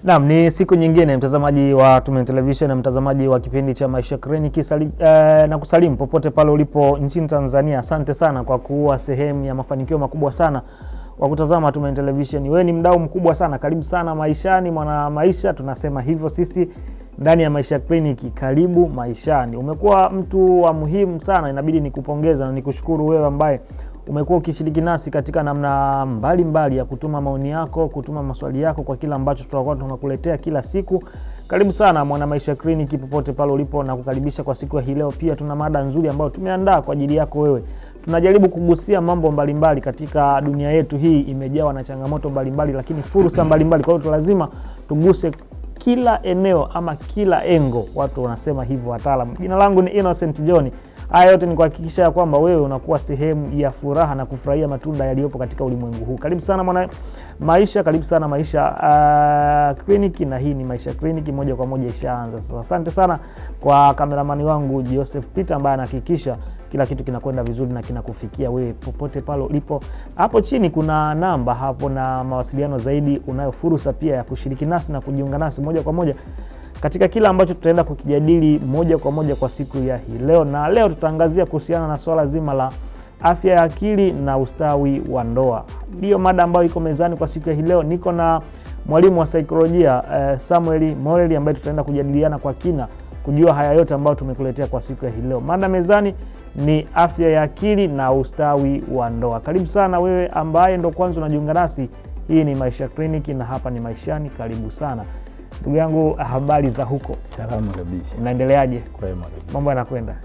Naam, ni siku nyingine mtazamaji wa Tumaini Television na mtazamaji wa kipindi cha Maisha Kliniki, na kusalimu popote pale ulipo nchini Tanzania. Asante sana kwa kuwa sehemu ya mafanikio makubwa sana wa kutazama Tumaini Television. Wewe ni mdau mkubwa sana. Karibu sana maishani, mwana maisha, tunasema hivyo sisi ndani ya Maisha Kliniki. Karibu maishani. Umekuwa mtu wa muhimu sana, inabidi nikupongeza na nikushukuru wewe ambaye umekuwa ukishiriki nasi katika namna mbalimbali ya kutuma maoni yako, kutuma maswali yako kwa kila ambacho tutakuwa tunakuletea kila siku. Karibu sana mwana Maisha Kliniki popote pale ulipo, na kukaribisha kwa siku ya hii leo. Pia tuna mada nzuri ambayo tumeandaa kwa ajili yako wewe. Tunajaribu kugusia mambo mbalimbali katika dunia yetu hii, imejawa na changamoto mbalimbali lakini fursa mbalimbali. Kwa hiyo lazima tuguse kila eneo ama kila engo, watu wanasema hivyo wataalamu. Jina langu ni Innocent John. Haya yote ni kuhakikisha ya kwamba wewe unakuwa sehemu ya furaha na kufurahia matunda yaliyopo katika ulimwengu huu. Karibu sana mwana maisha, karibu sana Maisha Kliniki, na hii ni Maisha Kliniki moja kwa moja ishaanza sasa. Asante sana kwa kameramani wangu Joseph Peter ambaye anahakikisha kila kitu kinakwenda vizuri na kinakufikia wewe popote pale ulipo. Hapo chini kuna namba hapo na mawasiliano zaidi. Unayo fursa pia ya kushiriki nasi na kujiunga nasi moja kwa moja katika kila ambacho tutaenda kukijadili moja kwa moja kwa siku ya hii leo. Na leo tutaangazia kuhusiana na swala zima la afya ya akili na ustawi wa ndoa. Ndio mada ambayo iko mezani kwa siku ya hii leo. Niko na mwalimu wa saikolojia Samuel Moreli ambaye tutaenda kujadiliana kwa kina kujua haya yote ambayo tumekuletea kwa siku ya hii leo. Mada mezani ni afya ya akili na ustawi wa ndoa. Karibu sana wewe ambaye ndo kwanza unajiunga nasi. Hii ni Maisha Kliniki na hapa ni maishani. Karibu sana. Ndugu yangu, habari za huko? Salama kabisa. Unaendeleaje? Kwema kabisa. Mambo yanakwenda?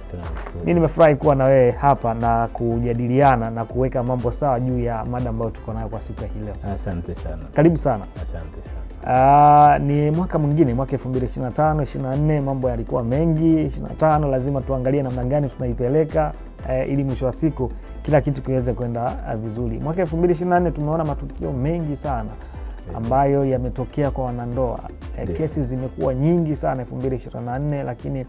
Mimi nimefurahi kuwa na wewe hapa na kujadiliana na kuweka mambo sawa juu ya mada ambayo tuko nayo kwa siku ya hii leo. Asante sana. Karibu sana. Asante sana. Ni mwaka mwingine, mwaka 2025, 24, mambo yalikuwa mengi. 25 lazima tuangalie namna gani tunaipeleka ili mwisho wa siku kila kitu kiweze kwenda vizuri. Mwaka 2024 tumeona matukio mengi sana ambayo yametokea kwa wanandoa. Kesi zimekuwa nyingi sana 2024, lakini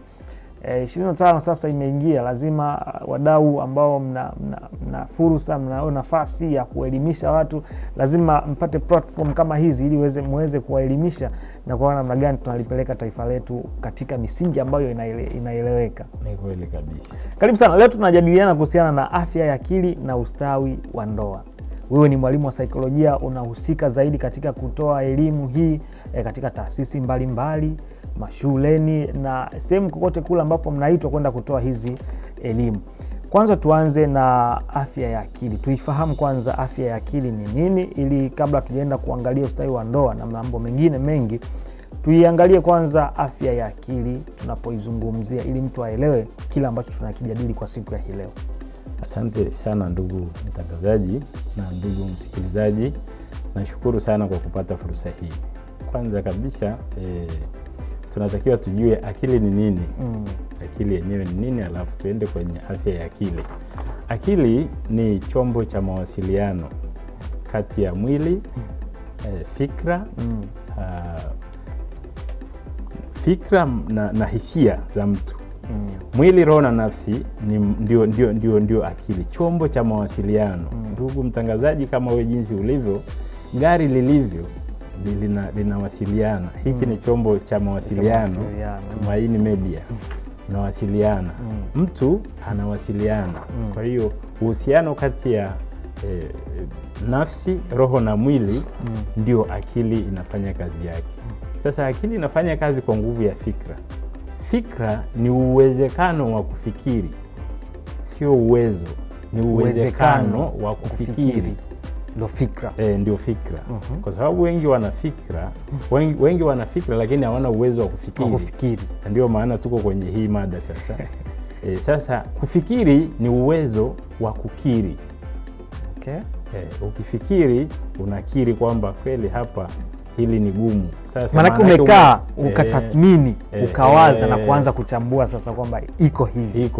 25 sasa imeingia. Lazima wadau ambao mna fursa, mnao nafasi ya kuelimisha watu, lazima mpate platform kama hizi ili muweze kuwaelimisha na kuona namna gani tunalipeleka taifa letu katika misingi ambayo inaeleweka. Ni kweli kabisa. Karibu sana. Leo tunajadiliana kuhusiana na afya ya akili na ustawi wa ndoa. Wewe ni mwalimu wa saikolojia, unahusika zaidi katika kutoa elimu hii katika taasisi mbalimbali, mashuleni na sehemu kokote kule ambapo mnaitwa kwenda kutoa hizi elimu. Kwanza tuanze na afya ya akili. Tuifahamu kwanza afya ya akili ni nini, ili kabla tujaenda kuangalia ustawi wa ndoa na mambo mengine mengi, tuiangalie kwanza afya ya akili tunapoizungumzia, ili mtu aelewe kila ambacho tunakijadili kwa siku ya hii leo. Asante sana ndugu mtangazaji na ndugu msikilizaji. Nashukuru sana kwa kupata fursa hii. Kwanza kabisa tunatakiwa tujue akili ni nini. Akili yenyewe ni nini, alafu tuende kwenye afya ya akili. Akili ni chombo cha mawasiliano kati ya mwili, fikra, fikra na hisia za mtu. Mwili, roho na nafsi ndio akili, chombo cha mawasiliano. Ndugu mtangazaji, kama wewe jinsi ulivyo, gari lilivyo linawasiliana. Hiki ni chombo cha mawasiliano. Tumaini Media tunawasiliana. Mtu anawasiliana. Kwa hiyo uhusiano kati ya nafsi, roho na mwili ndio akili inafanya kazi yake. Sasa akili inafanya kazi kwa nguvu ya fikra. Fikra ni uwezekano wa kufikiri, sio uwezo. Ni uwezekano wa kufikiri. Ndio fikra. Ndio fikra. Kwa sababu wengi wana fikra, wengi wana fikra lakini hawana uwezo wa kufikiri. Ndio maana tuko kwenye hii mada sasa. Sasa kufikiri ni uwezo wa kukiri. Okay. Ukifikiri unakiri kwamba kweli hapa hili ni gumu. Sasa maana umekaa ukatathmini, ukawaza na kuanza kuchambua sasa kwamba iko hivi.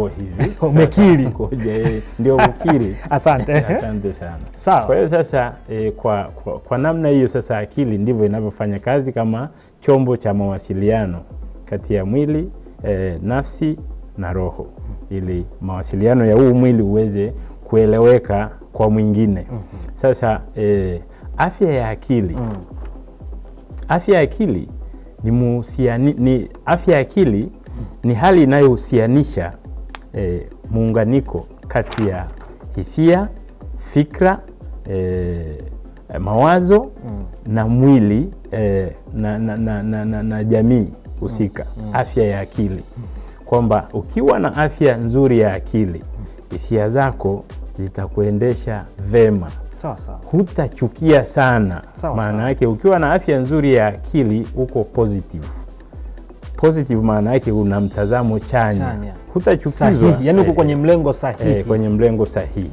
Umekiri. Ndio ukiri. Asante. Asante sana. Sawa. Kwa hiyo sasa kwa namna hiyo sasa akili ndivyo inavyofanya kazi kama chombo cha mawasiliano kati ya mwili, nafsi na roho, ili mawasiliano ya huu mwili uweze kueleweka kwa mwingine. Sasa afya ya akili Afya ya akili ni afya ya akili ni hali inayohusianisha muunganiko kati ya hisia, fikra, mawazo na mwili na jamii husika. Afya ya akili, kwamba ukiwa na afya nzuri ya akili, hisia zako zitakuendesha vema. Sawa sawa. Hutachukia sana. Maana yake ukiwa na afya nzuri ya akili uko positive. Positive maana yake una mtazamo chanya. Hutachukizwa. Yaani uko kwenye mlengo sahihi. Kwenye mlengo sahihi.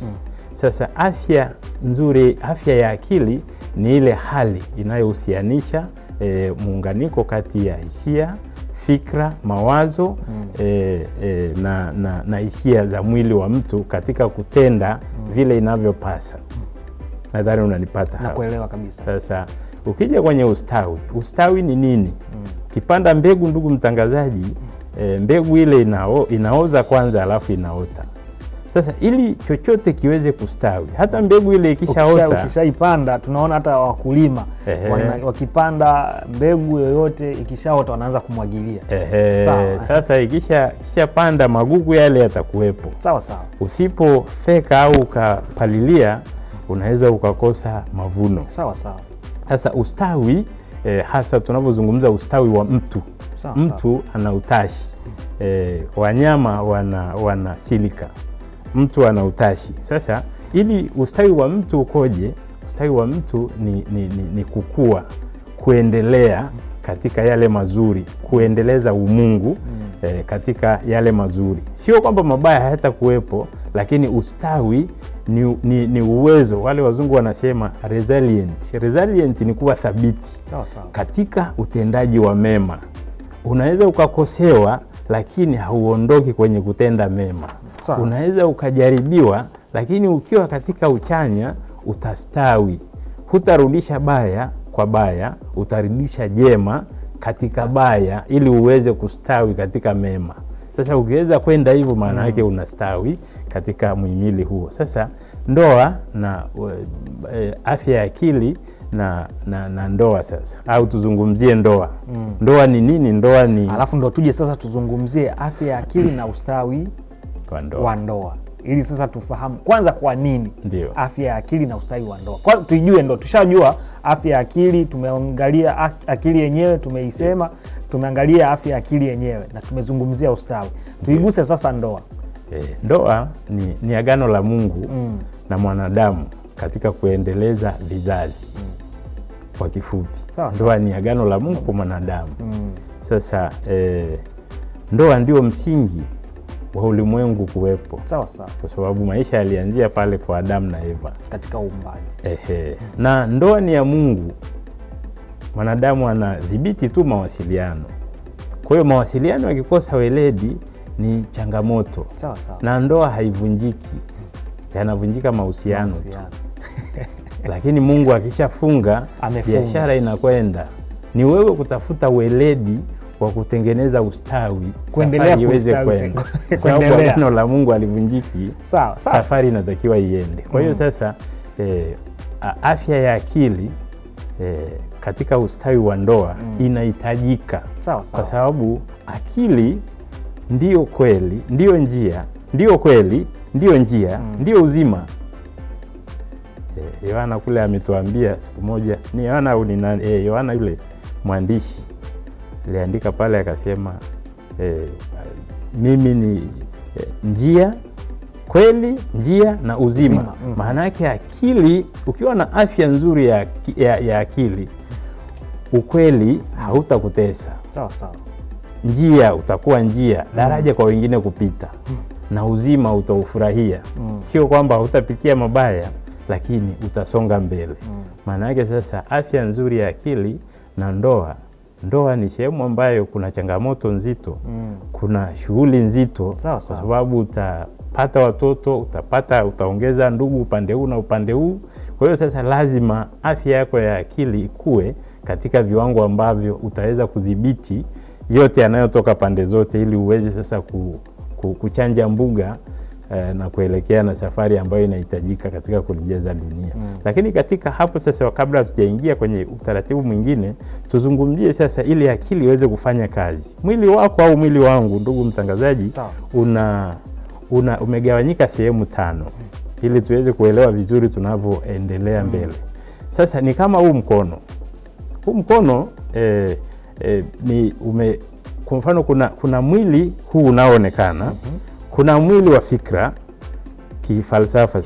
Sasa afya nzuri, afya ya akili ni ile hali inayohusianisha muunganiko kati ya hisia, fikra, mawazo na hisia za mwili wa mtu katika kutenda vile inavyopasa. Nadhani unanipata hapo. Nakuelewa kabisa. Sasa ukija kwenye ustawi ni nini? Ukipanda mbegu, ndugu mtangazaji, mbegu ile inaoza kwanza alafu inaota. Sasa ili chochote kiweze kustawi, hata mbegu ile ikishaota, ukishaipanda, tunaona hata wakulima wakipanda mbegu yoyote ikishaota wanaanza kumwagilia. Sasa ikishapanda magugu yale yatakuwepo. Sawa sawa. Usipofeka au ukapalilia unaweza ukakosa mavuno. Sawa sawa. Sasa ustawi, hasa tunapozungumza ustawi wa mtu, mtu ana utashi, wanyama wana silika, mtu ana utashi. Sasa ili ustawi wa mtu ukoje? Ustawi wa mtu ni kukua, kuendelea katika yale mazuri, kuendeleza umungu katika yale mazuri. Sio kwamba mabaya hayatakuwepo, lakini ustawi ni uwezo, wale wazungu wanasema resilient. Resilient ni kuwa thabiti katika utendaji wa mema. Unaweza ukakosewa lakini hauondoki kwenye kutenda mema. Unaweza ukajaribiwa lakini ukiwa katika uchanya utastawi. Hutarudisha baya kwa baya, utarudisha jema katika baya ili uweze kustawi katika mema. Sasa ukiweza kwenda hivyo maana yake unastawi katika muhimili huo. Sasa ndoa na afya ya akili na ndoa sasa, au tuzungumzie ndoa. Ndoa ni nini? Ndoa ni alafu ndo tuje sasa tuzungumzie afya ya akili na ustawi wa ndoa. Ili sasa tufahamu kwanza kwa nini afya ya akili na ustawi wa ndoa. Kwa tujue, ndo tushajua afya ya akili, tumeangalia akili yenyewe, tumeisema, tumeangalia afya ya akili yenyewe na tumezungumzia ustawi. Tuiguse sasa ndoa. Ndoa ni agano la Mungu na mwanadamu katika kuendeleza vizazi. Kwa kifupi, ndoa ni agano la Mungu kwa mwanadamu. Sasa ndoa ndio msingi wa ulimwengu kuwepo. Kwa sababu maisha yalianzia pale kwa Adamu na Eva katika uumbaji. Na ndoa ni ya Mungu. Mwanadamu anadhibiti tu mawasiliano. Kwa hiyo mawasiliano yakikosa weledi ni changamoto. Na ndoa haivunjiki. Yanavunjika mahusiano. Lakini Mungu akishafunga, biashara inakwenda. Ni wewe kutafuta weledi wa kutengeneza ustawi, kuendelea iweze kwenda. Kwa sababu agano la Mungu alivunjiki, safari inatakiwa iende. Kwa hiyo sasa afya ya akili katika ustawi wa ndoa inahitajika. Kwa sababu akili ndio kweli, ndio njia, ndio kweli, ndio njia, ndio uzima. Yohana kule ametuambia siku moja, ni Yohana au ni nani? Yohana yule mwandishi aliandika pale akasema mimi ni njia, kweli, njia na uzima. Maana yake akili, ukiwa na afya nzuri ya akili, ukweli hautakutesa. Njia utakuwa njia, daraja kwa wengine kupita. Na uzima utaufurahia. Sio kwamba hutapitia mabaya, lakini utasonga mbele. Maana yake sasa afya nzuri ya akili na ndoa ni sehemu ambayo kuna changamoto nzito. Kuna shughuli nzito. Kwa sababu utapata watoto, utaongeza ndugu upande huu na upande huu. Kwa hiyo sasa lazima afya yako ya akili ikue katika viwango ambavyo utaweza kudhibiti yote yanayotoka pande zote, ili uweze sasa kuchanja mbuga na kuelekea na safari ambayo inahitajika katika kulijaza dunia. Lakini katika hapo sasa, kabla tujaingia kwenye utaratibu mwingine, tuzungumzie sasa ili akili iweze kufanya kazi. Mwili wako au mwili wangu, ndugu mtangazaji, umegawanyika sehemu 5 ili tuweze kuelewa vizuri tunavyoendelea mbele. Sasa ni kama huu mkono. Huu mkono kwa mfano kuna mwili huu unaoonekana, kuna mwili wa fikra kifalsafa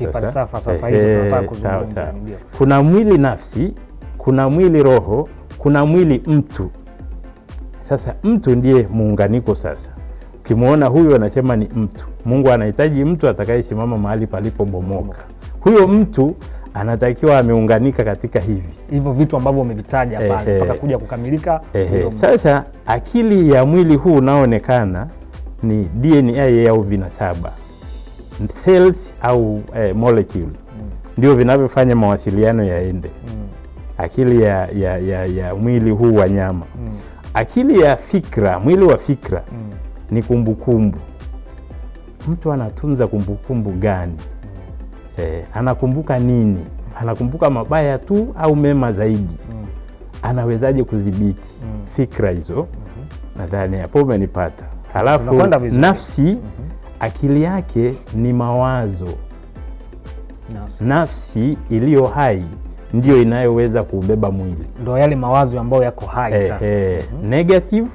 sasa hizo tunataka kuzungumza. Kuna mwili nafsi, kuna mwili roho, kuna mwili mtu. Sasa mtu ndiye muunganiko sasa. Ukimuona huyu anasema ni mtu. Mungu anahitaji mtu atakayesimama mahali palipobomoka. Huyo mtu anatakiwa ameunganika katika hivyo vitu ambavyo umevitaja pale mpaka kuja kukamilika. Sasa akili ya mwili huu unaoonekana ni DNA au vinasaba, cells au molecule, ndio vinavyofanya mawasiliano yaende. Akili ya mwili huu wa nyama. Akili ya fikra, mwili wa fikra ni kumbukumbu. Mtu anatunza kumbukumbu gani? Anakumbuka nini? Anakumbuka mabaya tu au mema zaidi? Anawezaje kudhibiti fikra hizo? Nadhani hapo umenipata. Halafu nafsi, akili yake ni mawazo. Nafsi iliyo hai ndio inayoweza kubeba mwili. Ndio yale mawazo ambayo yako hai sasa. Negative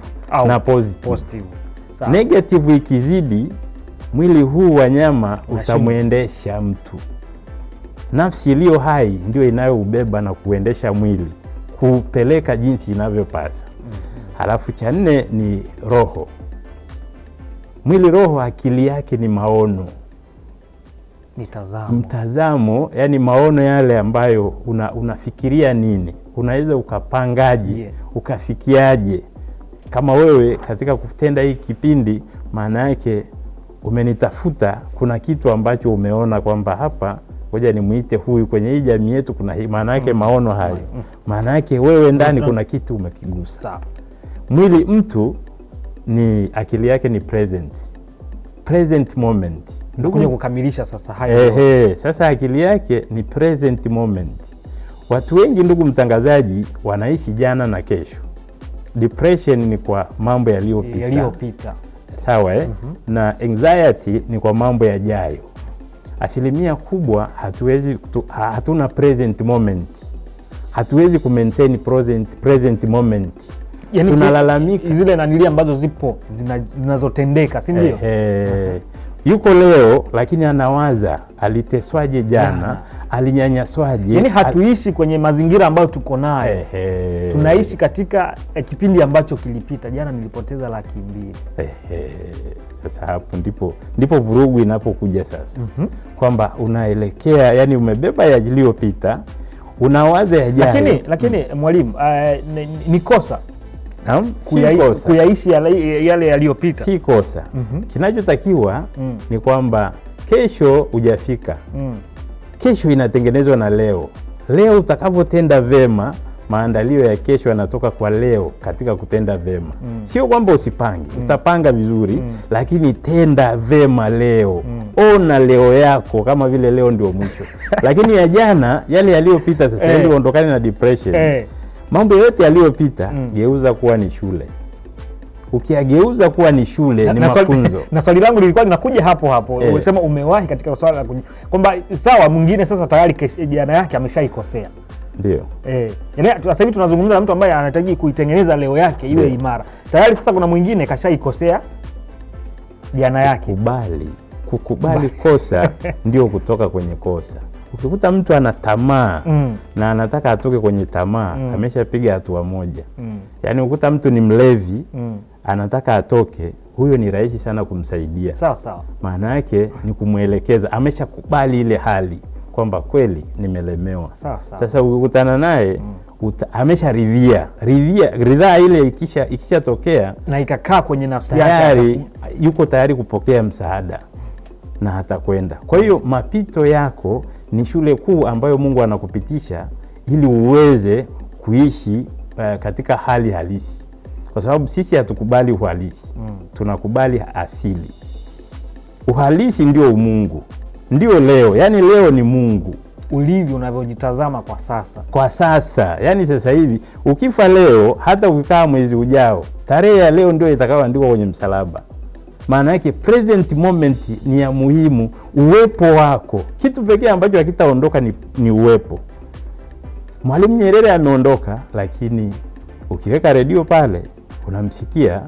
na positive. Negative ikizidi, mwili huu wa nyama utamwendesha mtu. Nafsi iliyo hai ndio inayoubeba na kuendesha mwili, kupeleka jinsi inavyopasa. Halafu cha 4 ni roho. Mwili roho, akili yake ni maono. Mtazamo, yani maono yale ambayo unafikiria nini, unaweza ukapangaje, ukafikiaje. Kama wewe katika kutenda hii kipindi, maana yake umenitafuta, kuna kitu ambacho umeona kwamba hapa ngoja nimuite huyu kwenye hii jamii yetu, kuna hii, maana yake maono hayo. Maana yake wewe ndani kuna kitu umekigusa. Mwili mtu ni akili yake ni present moment. Ndio kukamilisha sasa hayo. Sasa akili yake ni present moment. Watu wengi, ndugu mtangazaji, wanaishi jana na kesho. Depression ni kwa mambo yaliyopita. Sawa na anxiety ni kwa mambo yajayo. Asilimia kubwa hatuna present moment. Hatuwezi kumaintain present moment. Yani tunalalamika zile nanilia ambazo zipo zinazotendeka, si ndio? Yuko leo lakini anawaza aliteswaje jana, alinyanyaswaje. Yani hatuishi kwenye mazingira ambayo tuko nayo. Tunaishi katika kipindi ambacho kilipita. Jana nilipoteza 200,000. Sasa hapo ndipo vurugu inapokuja sasa. Kwamba unaelekea, yani umebeba yaliyopita, unawaza yajayo. Lakini mwalimu, ni kosa kuyaishi yale yaliyopita. Si kosa. Kinachotakiwa ni kwamba kesho hujafika. Kesho inatengenezwa na leo. Leo utakapotenda vema, maandalio ya kesho yanatoka kwa leo katika kutenda vema. Sio kwamba usipange, utapanga vizuri, lakini tenda vema leo. Ona leo yako kama vile leo ndio mwisho. Lakini ya jana, yale yaliyopita sasa ili uondokane na depression. Mambo yote yaliyopita geuza kuwa ni shule. Ukiageuza kuwa ni shule, ni mafunzo. Na swali langu lilikuwa linakuja hapo. Unasema umewahi katika swala la kwamba sawa, mwingine sasa tayari jana yake ameshaikosea. Ndio. Yaani sasa hivi tunazungumza na mtu ambaye anahitaji kuitengeneza leo yake iwe imara. Tayari sasa kuna mwingine kashaikosea jana yake. Kukubali kosa ndio kutoka kwenye kosa. Ukikuta mtu ana tamaa na anataka atoke kwenye tamaa, ameshapiga hatua moja. Yaani ukuta mtu ni mlevi, anataka atoke, huyo ni rahisi sana kumsaidia. Sawa. Maana yake ni kumuelekeza, ameshakubali ile hali kwamba kweli nimelemewa. Sasa ukikutana naye amesharidhia. Ridhaa ile ikishatokea na ikakaa kwenye nafsi yake, tayari yuko tayari kupokea msaada na hata kwenda. Kwa hiyo mapito yako ni shule kuu ambayo Mungu anakupitisha ili uweze kuishi katika hali halisi. Kwa sababu sisi hatukubali uhalisi. Tunakubali asili. uhalisi ndio Mungu, ndio leo, yani leo ni Mungu ulivyo unavyojitazama kwa sasa. Yani sasa hivi ukifa leo, hata ukikaa mwezi ujao, tarehe ya leo ndio itakayoandikwa kwenye msalaba. Maana yake present moment ni ya muhimu, uwepo wako. Kitu pekee ambacho hakitaondoka ni uwepo. Mwalimu Nyerere ameondoka, lakini ukiweka redio pale unamsikia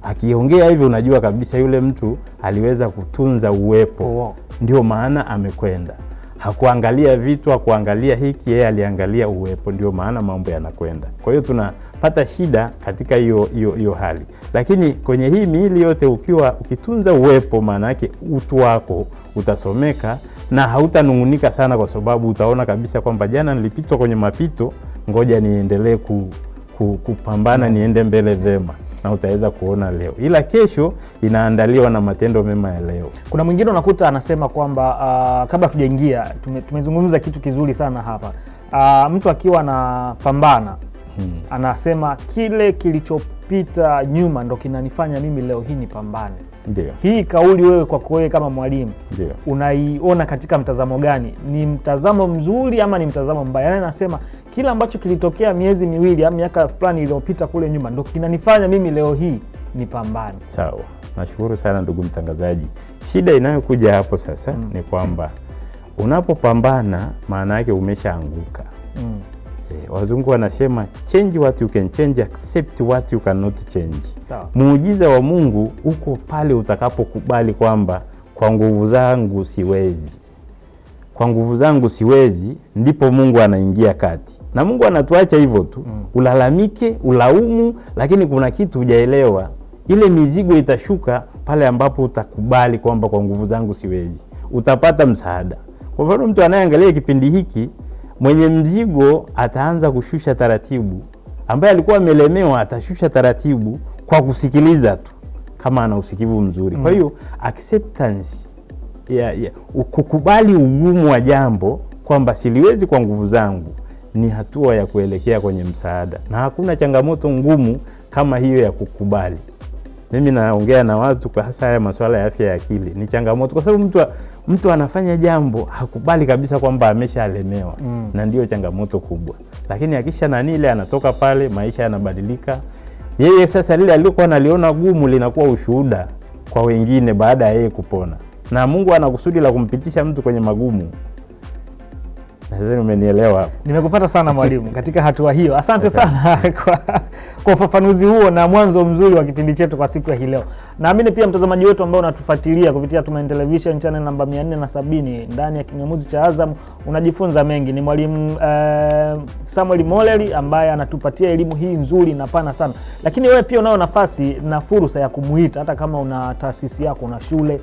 akiongea hivi, unajua kabisa yule mtu aliweza kutunza uwepo. Ndio maana amekwenda. Hakuangalia vitu, hakuangalia hiki, yeye aliangalia uwepo, ndio maana mambo yanakwenda. Kwa hiyo tunapata shida katika hiyo hali. Lakini kwenye hii miili yote ukitunza uwepo, maana yake utu wako utasomeka na hautanungunika sana, kwa sababu utaona kabisa kwamba jana nilipitwa kwenye mapito, ngoja niendelee kupambana niende mbele vema, na utaweza kuona leo. Ila kesho inaandaliwa na matendo mema ya leo. Kuna mwingine unakuta anasema kwamba kabla tujaingia tumezungumza kitu kizuri sana hapa. Mtu akiwa anapambana anasema kile kilichopita nyuma ndo kinanifanya mimi leo hii nipambane. Ndio. Hii kauli wewe kwako wewe kama mwalimu unaiona katika mtazamo gani? Ni mtazamo mzuri ama ni mtazamo mbaya? Yaani anasema kila ambacho kilitokea miezi miwili au miaka fulani iliyopita kule nyuma ndo kinanifanya mimi leo hii nipambane. Sawa. Nashukuru sana ndugu mtangazaji. Shida inayokuja hapo sasa ni kwamba unapopambana maana yake umeshaanguka. Wazungu wanasema change what you can change, accept what you cannot change. Muujiza wa Mungu uko pale utakapokubali kwamba kwa nguvu zangu siwezi. Kwa nguvu zangu siwezi, ndipo Mungu anaingia kati. Na Mungu anatuacha hivyo tu. Ulalamike, ulaumu, lakini kuna kitu hujaelewa. Ile mizigo itashuka pale ambapo utakubali kwamba kwa nguvu zangu siwezi. Utapata msaada. Kwa mfano mtu anayeangalia kipindi hiki, mwenye mzigo ataanza kushusha taratibu. Ambaye alikuwa amelemewa atashusha taratibu kwa kusikiliza tu, kama ana usikivu mzuri. Kwa hiyo acceptance kukubali ugumu wa jambo kwamba siliwezi kwa nguvu zangu ni hatua ya kuelekea kwenye msaada. Na hakuna changamoto ngumu kama hiyo ya kukubali. Mimi naongea na watu kwa hasa haya masuala ya afya ya akili. Ni changamoto kwa sababu mtu anafanya jambo hakubali kabisa kwamba ameshalemewa. Na ndio changamoto kubwa. Lakini akisha ile anatoka pale, maisha yanabadilika. Yeye sasa lile alikuwa analiona gumu linakuwa ushuhuda kwa wengine baada ya yeye kupona. Na Mungu anakusudi la kumpitisha mtu kwenye magumu. Nadhani umenielewa hapo. Nimekupata sana mwalimu katika hatua hiyo. Asante sana kwa ufafanuzi huo na mwanzo mzuri wa kipindi chetu kwa siku ya hii leo. Naamini pia mtazamaji wetu ambao unatufuatilia kupitia Tumaini Television channel namba 470 ndani ya kingamuzi cha Azam unajifunza mengi. Ni mwalimu Samuel Moleli ambaye anatupatia elimu hii nzuri na pana sana. Lakini wewe pia unao nafasi na fursa ya kumuita, hata kama una taasisi yako, una shule,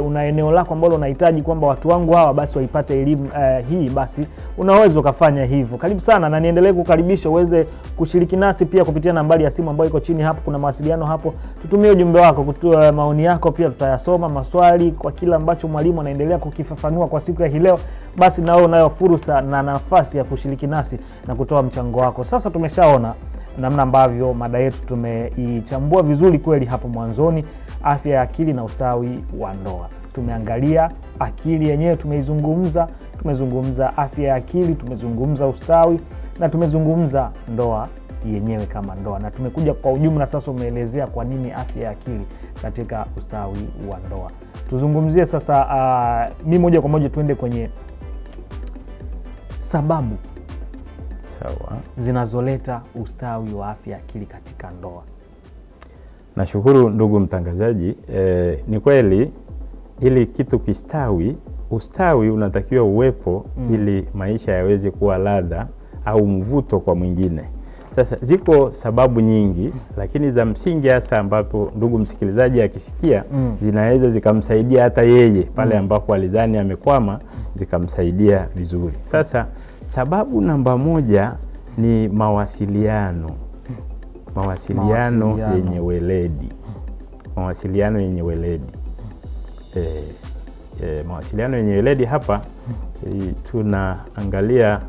una eneo lako ambalo unahitaji kwamba watu wangu hawa basi waipate elimu hii, basi unaweza ukafanya hivyo. Karibu sana, na niendelee kukaribisha uweze kushiriki nasi pia kupitia nambari ya simu ambayo iko chini hapo. Kuna mawasiliano hapo, tutumie ujumbe wako, kutoa maoni yako, pia tutayasoma, maswali kwa kila ambacho mwalimu anaendelea kukifafanua kwa siku ya hii leo. Basi nao unayo fursa na nafasi ya kushiriki nasi na kutoa mchango wako. Sasa tumeshaona namna ambavyo mada yetu tumeichambua vizuri kweli hapo mwanzoni, afya ya akili na ustawi wa ndoa. Tumeangalia akili yenyewe, tumezungumza afya ya akili, tumezungumza ustawi, na tumezungumza ndoa yenyewe kama ndoa. Na tumekuja kwa ujumla sasa umeelezea kwa nini afya ya akili katika ustawi wa ndoa. Tuzungumzie sasa mimi moja kwa moja tuende kwenye sababu zinazoleta ustawi wa afya ya akili katika ndoa. Nashukuru ndugu mtangazaji. Ni kweli ili kitu kistawi, ustawi unatakiwa uwepo ili maisha yaweze kuwa ladha au mvuto kwa mwingine. Sasa ziko sababu nyingi, lakini za msingi hasa ambapo ndugu msikilizaji akisikia zinaweza zikamsaidia hata yeye pale ambapo alizani amekwama, zikamsaidia vizuri. Sasa sababu namba moja ni mawasiliano. Mawasiliano yenye weledi. Mawasiliano yenye weledi. Mawasiliano yenye weledi hapa tunaangalia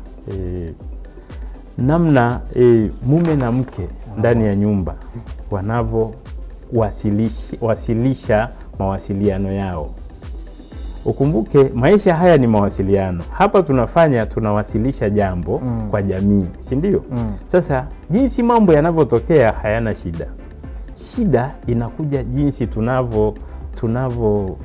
namna mume na mke ndani ya nyumba wanavyo wasilisha mawasiliano yao. Ukumbuke maisha haya ni mawasiliano. Hapa tunawasilisha jambo kwa jamii, si ndio? Sasa jinsi mambo yanavyotokea hayana shida. Shida inakuja jinsi tunavyo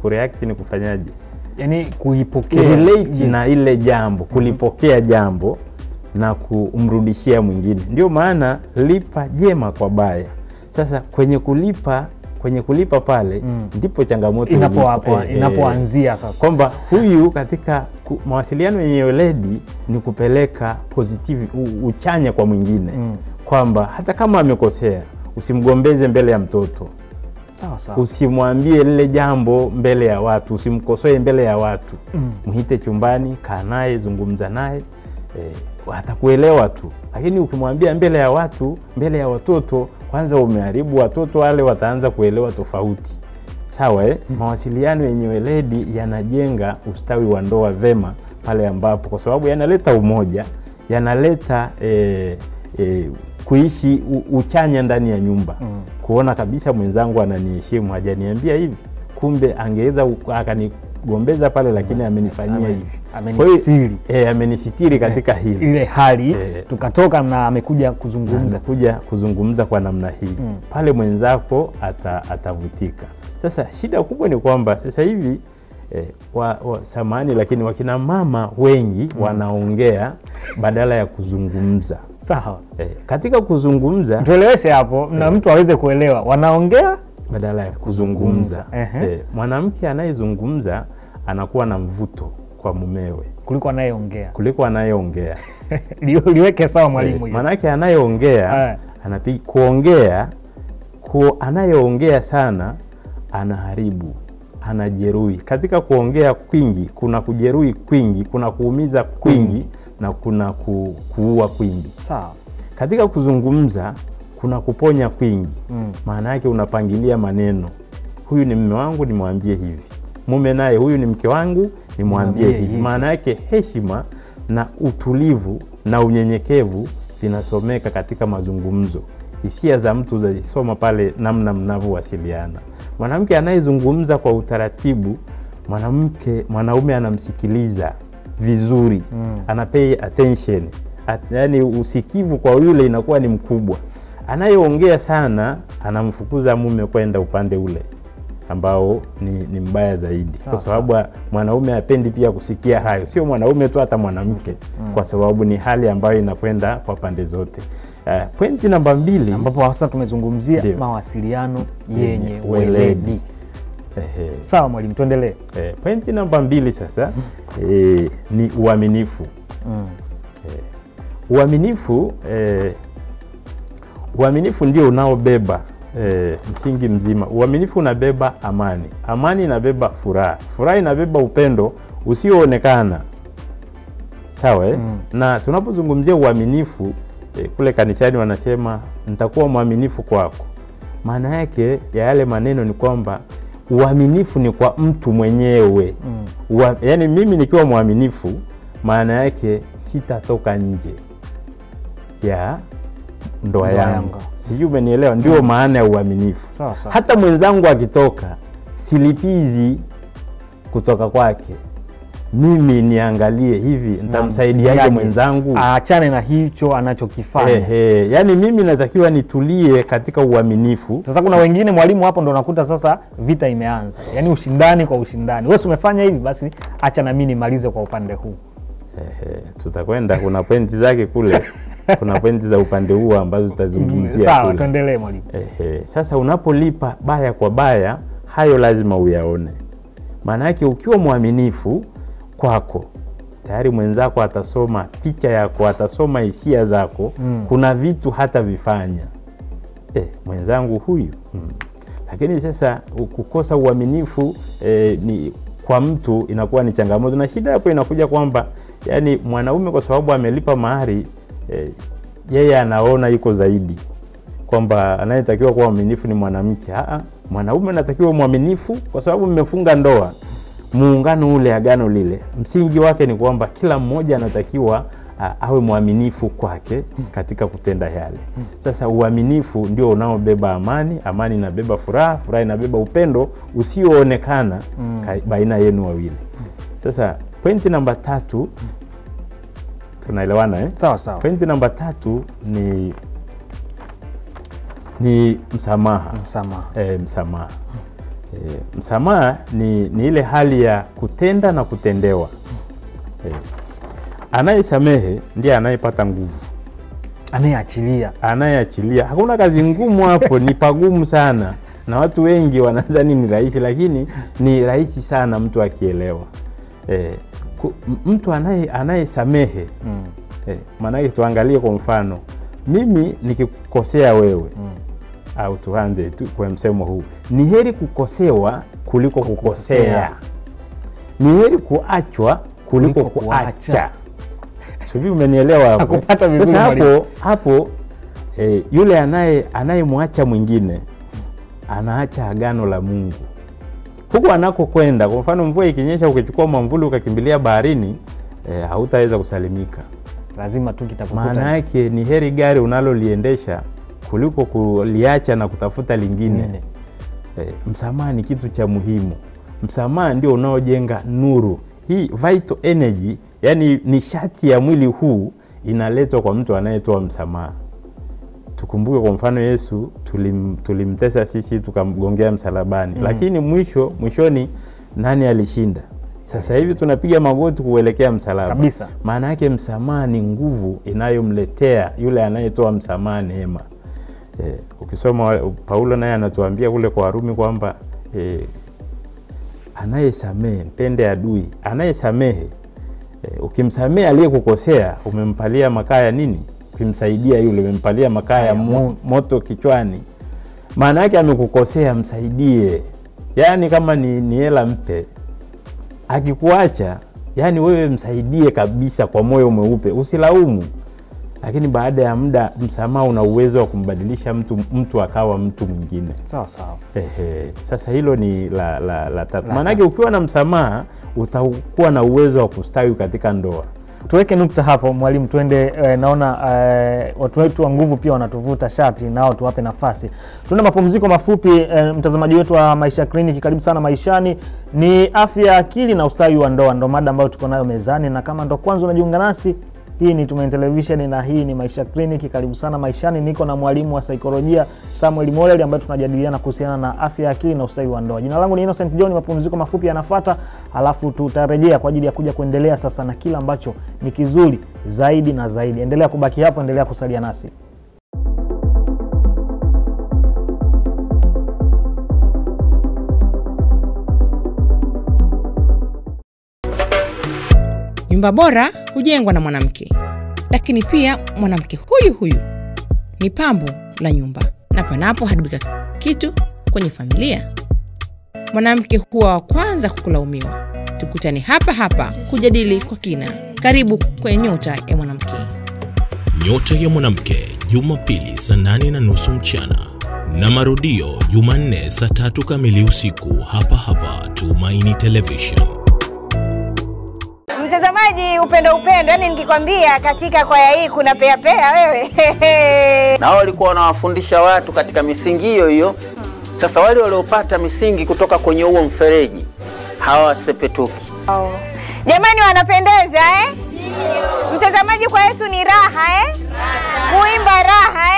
kureact ni kufanyaje? Yani kuipokea, relate na ile jambo, kulipokea jambo na kumrudishia mwingine. Ndio maana lipa jema kwa baya. Sasa kwenye kulipa pale ndipo changamoto inapoanzia sasa. Kwamba huyu katika mawasiliano yenye weledi ni kupeleka positive, uchanya kwa mwingine. Kwamba hata kama amekosea usimgombeze mbele ya mtoto. Sawa sawa. Usimwambie lile jambo mbele ya watu, usimkosoe mbele ya watu. Muite chumbani, kaa naye, zungumza naye, atakuelewa tu. Lakini ukimwambia mbele ya watu, mbele ya watoto, kwanza umeharibu watoto wale, wataanza kuelewa tofauti. Sawa Mawasiliano yenye weledi yanajenga ustawi wa ndoa vema pale ambapo, kwa sababu yanaleta umoja, yanaleta kuishi uchanya ndani ya nyumba. Kuona kabisa mwenzangu ananiheshimu, hajaniambia hivi, kumbe angeweza akanigombeza pale, lakini amenifanyia hivi. Amenisitiri. Amenisitiri katika hili. Ile hali tukatoka na amekuja kuzungumza kwa namna hii. Pale mwenzako atavutika. Sasa shida kubwa ni kwamba sasa hivi samani, lakini wakina mama wengi wanaongea badala ya kuzungumza. Sawa. Katika kuzungumza, tueleweshe hapo na mtu aweze kuelewa. Wanaongea badala ya kuzungumza. Mwanamke anayezungumza anakuwa na mvuto kwa mumewe kuliko anayeongea. Liweke sawa mwalimu hiyo. Maana yake anayeongea kuongea anayeongea sana anaharibu, anajeruhi. Katika kuongea kwingi kuna kujeruhi kwingi, kuna kuumiza kwingi na kuna kuua kwingi. Sawa. Katika kuzungumza kuna kuponya kwingi. Maana yake unapangilia maneno. Huyu ni mume wangu, nimwambie hivi. Mume naye, huyu ni mke wangu, nimwambie hivi. Maana yake heshima na utulivu na unyenyekevu vinasomeka katika mazungumzo. Hisia za mtu zisoma pale namna mnavyowasiliana. Mwanamke anayezungumza kwa utaratibu, mwanaume anamsikiliza vizuri. Anapay attention. Yaani usikivu kwa yule inakuwa ni mkubwa. Anayeongea sana anamfukuza mume kwenda upande ule ambao ni mbaya zaidi. Kwa sababu mwanaume hapendi pia kusikia hayo. Sio mwanaume tu, hata mwanamke. Kwa sababu ni hali ambayo inakwenda kwa pande zote. Pointi namba 2 ambapo sasa tumezungumzia mawasiliano yenye weledi. Sawa mwalimu, tuendelee. Pointi namba 2 sasa ni uaminifu. Uaminifu ndio unaobeba msingi mzima. Uaminifu unabeba amani. Amani inabeba furaha. Furaha inabeba upendo usioonekana. Sawa Na tunapozungumzia uaminifu kule kanisani wanasema nitakuwa mwaminifu kwako. Maana yake ya yale maneno ni kwamba uaminifu ni kwa mtu mwenyewe. Yaani mimi nikiwa mwaminifu, maana yake sitatoka nje ya ndoa yangu. Sijui umenielewa? Ndio maana ya uaminifu. Hata mwenzangu akitoka, silipizi kutoka kwake. Mimi niangalie hivi nitamsaidiaje mwenzangu aachane na hicho anachokifanya. Yaani mimi natakiwa nitulie katika uaminifu. Sasa kuna wengine mwalimu, hapo ndo nakuta sasa vita imeanza. Yaani ushindani kwa ushindani. Wewe umefanya hivi, basi acha na mimi nimalize kwa upande huu. Tutakwenda, kuna pointi zake kule. Kuna pointi za upande huu ambazo tutazungumzia. Sawa, tuendelee mwalimu. Sasa unapolipa baya kwa baya, hayo lazima uyaone. Maana yake ukiwa mwaminifu kwako, tayari mwenzako atasoma picha yako, atasoma hisia zako. Kuna vitu hata vifanya mwenzangu huyu. Lakini sasa kukosa uaminifu ni kwa mtu inakuwa ni changamoto. Na shida hapo inakuja kwamba yani mwanaume kwa sababu amelipa mahari, yeye anaona iko zaidi, kwamba anayetakiwa kuwa mwaminifu ni mwanamke. Mwanaume anatakiwa mwaminifu kwa sababu mmefunga ndoa. Muungano ule, agano lile, msingi wake ni kwamba kila mmoja anatakiwa awe mwaminifu kwake katika kutenda yale. Sasa uaminifu ndio unaobeba amani, amani inabeba furaha, furaha inabeba upendo usioonekana baina yenu wawili. Sasa pointi namba 3, tunaelewana Sawa sawa. Pointi namba 3 ni msamaha. Msamaha. Msamaha ni ile hali ya kutenda na kutendewa. Anayesamehe ndiye anayepata nguvu. Anayeachilia. Hakuna kazi ngumu hapo, ni pagumu sana. Na watu wengi wanadhani ni rahisi, lakini ni rahisi sana mtu akielewa. Mtu anayesamehe, maana tuangalie kwa mfano, mimi nikikukosea wewe, au tuanze tu kwa msemo huu, ni heri kukosewa kuliko kukosea. Ni heri kuachwa kuliko kuacha. Sio, umenielewa hapo? Nakupata vizuri. Sasa hapo yule anayemwacha mwingine anaacha agano la Mungu. Huko anakokwenda, kwa mfano mvua ikinyesha ukichukua mwamvuli ukakimbilia baharini, hautaweza kusalimika. Lazima tu kitakukuta. Maana yake ni heri gari unaloliendesha kuliko kuliacha na kutafuta lingine. Msamaha ni kitu cha muhimu. Msamaha ndio unaojenga nuru. Hii vital energy, yani nishati ya mwili huu, inaletwa kwa mtu anayetoa msamaha. Tukumbuke kwa mfano Yesu tulimtesa sisi, tukamgongea msalabani. Lakini mwishoni nani alishinda? Sasa hivi tunapiga magoti kuelekea msalaba. Kabisa. Maana yake msamaha ni nguvu inayomletea yule anayetoa msamaha neema. Ukisoma Paulo naye anatuambia kule kwa Warumi kwamba anayesamehe mpende adui. Anayesamehe, ukimsamehe aliyekukosea, umempalia makaa ya nini? Ukimsaidia yule, umempalia makaa ya moto kichwani. Maana yake amekukosea, msaidie. Yaani kama ni hela mpe. Akikuacha, yani wewe msaidie kabisa kwa moyo mweupe, usilaumu. Lakini baada ya muda, msamaha una uwezo wa kumbadilisha mtu akawa mtu mwingine. Sawa sawa. Sasa hilo ni la tatu. Maana yake ukiwa na msamaha utakuwa na uwezo wa kustawi katika ndoa. Tuweke nukta hapo mwalimu, tuende. Naona watu wetu wa nguvu pia wanatuvuta shati, nao tuwape nafasi. Tuna mapumziko mafupi. Mtazamaji wetu wa Maisha Clinic, karibu sana Maishani. Ni afya ya akili na ustawi wa ndoa, ndo mada ambayo tuko nayo mezani. Na kama ndo kwanza unajiunga nasi, hii ni Tumaini Television na hii ni Maisha Clinic. Karibu sana Maishani. Niko na mwalimu wa saikolojia Samuel Molel ambaye tunajadiliana kuhusiana na afya ya akili na ustawi wa ndoa. Jina langu ni Innocent John. Mapumziko mafupi yanafuata, alafu tutarejea kwa ajili ya kuja kuendelea sasa na kila ambacho ni kizuri zaidi na zaidi. Endelea kubaki hapo, endelea kusalia nasi. Nyumba bora hujengwa na mwanamke, lakini pia mwanamke huyu ni pambo la nyumba, na panapo haribika kitu kwenye familia, mwanamke huwa wa kwanza kukulaumiwa. Tukutane hapa kujadili kwa kina. Karibu kwenye Nyota ya Mwanamke. Nyota ya Mwanamke, Jumapili saa 8:30 mchana na marudio Jumanne saa 3 kamili usiku, hapa Tumaini Television. Mtazamaji, upendo, yani nikikwambia katika kwaya hii kuna pea wewe. Na wao walikuwa wanawafundisha watu katika misingi hiyo. Sasa wale waliopata misingi kutoka kwenye huo mfereji hawasepetuki. Jamani, wanapendeza Mtazamaji, kwa Yesu ni raha kuimba raha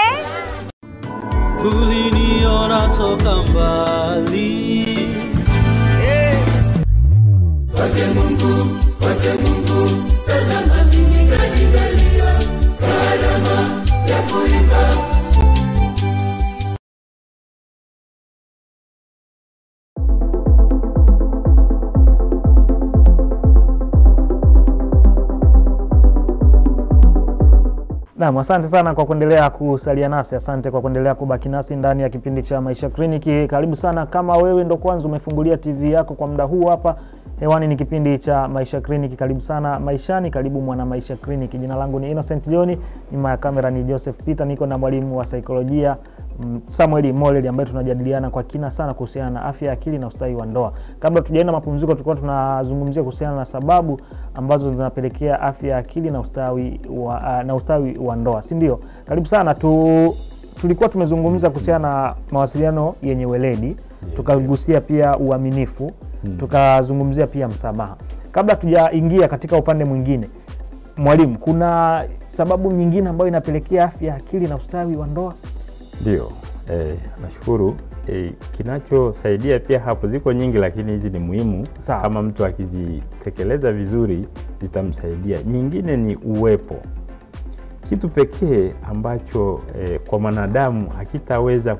Uliniona toka mbali. Wake Mungu, tazama mimi kanijalia karama ya kuimba. Naam, asante sana kwa kuendelea kusalia nasi. Asante kwa kuendelea kubaki nasi ndani ya kipindi cha Maisha Clinic. Karibu sana kama wewe ndo kwanza umefungulia TV yako kwa muda huu, hapa hewani ni kipindi cha Maisha Clinic. Karibu sana Maishani, karibu mwana Maisha Clinic. Jina langu ni Innocent John, nyuma ya kamera ni Joseph Peter. Niko na mwalimu wa saikolojia Samuel Molel ambaye tunajadiliana kwa kina sana kuhusiana na afya ya akili na ustawi wa ndoa. Kabla tujaenda mapumziko, tulikuwa tunazungumzia kuhusiana na sababu ambazo zinapelekea afya ya akili na ustawi wa ndoa, si ndio? Karibu sana. Tulikuwa tumezungumza kuhusiana na mawasiliano yenye weledi, tukagusia pia uaminifu, tukazungumzia pia msamaha. Kabla tujaingia katika upande mwingine, mwalimu, kuna sababu nyingine ambayo inapelekea afya ya akili na ustawi wa ndoa? Ndio, nashukuru. Kinachosaidia pia hapo ziko nyingi, lakini hizi ni muhimu. Sawa. Kama mtu akizitekeleza vizuri zitamsaidia. Nyingine ni uwepo. Kitu pekee ambacho kwa mwanadamu hakitaweza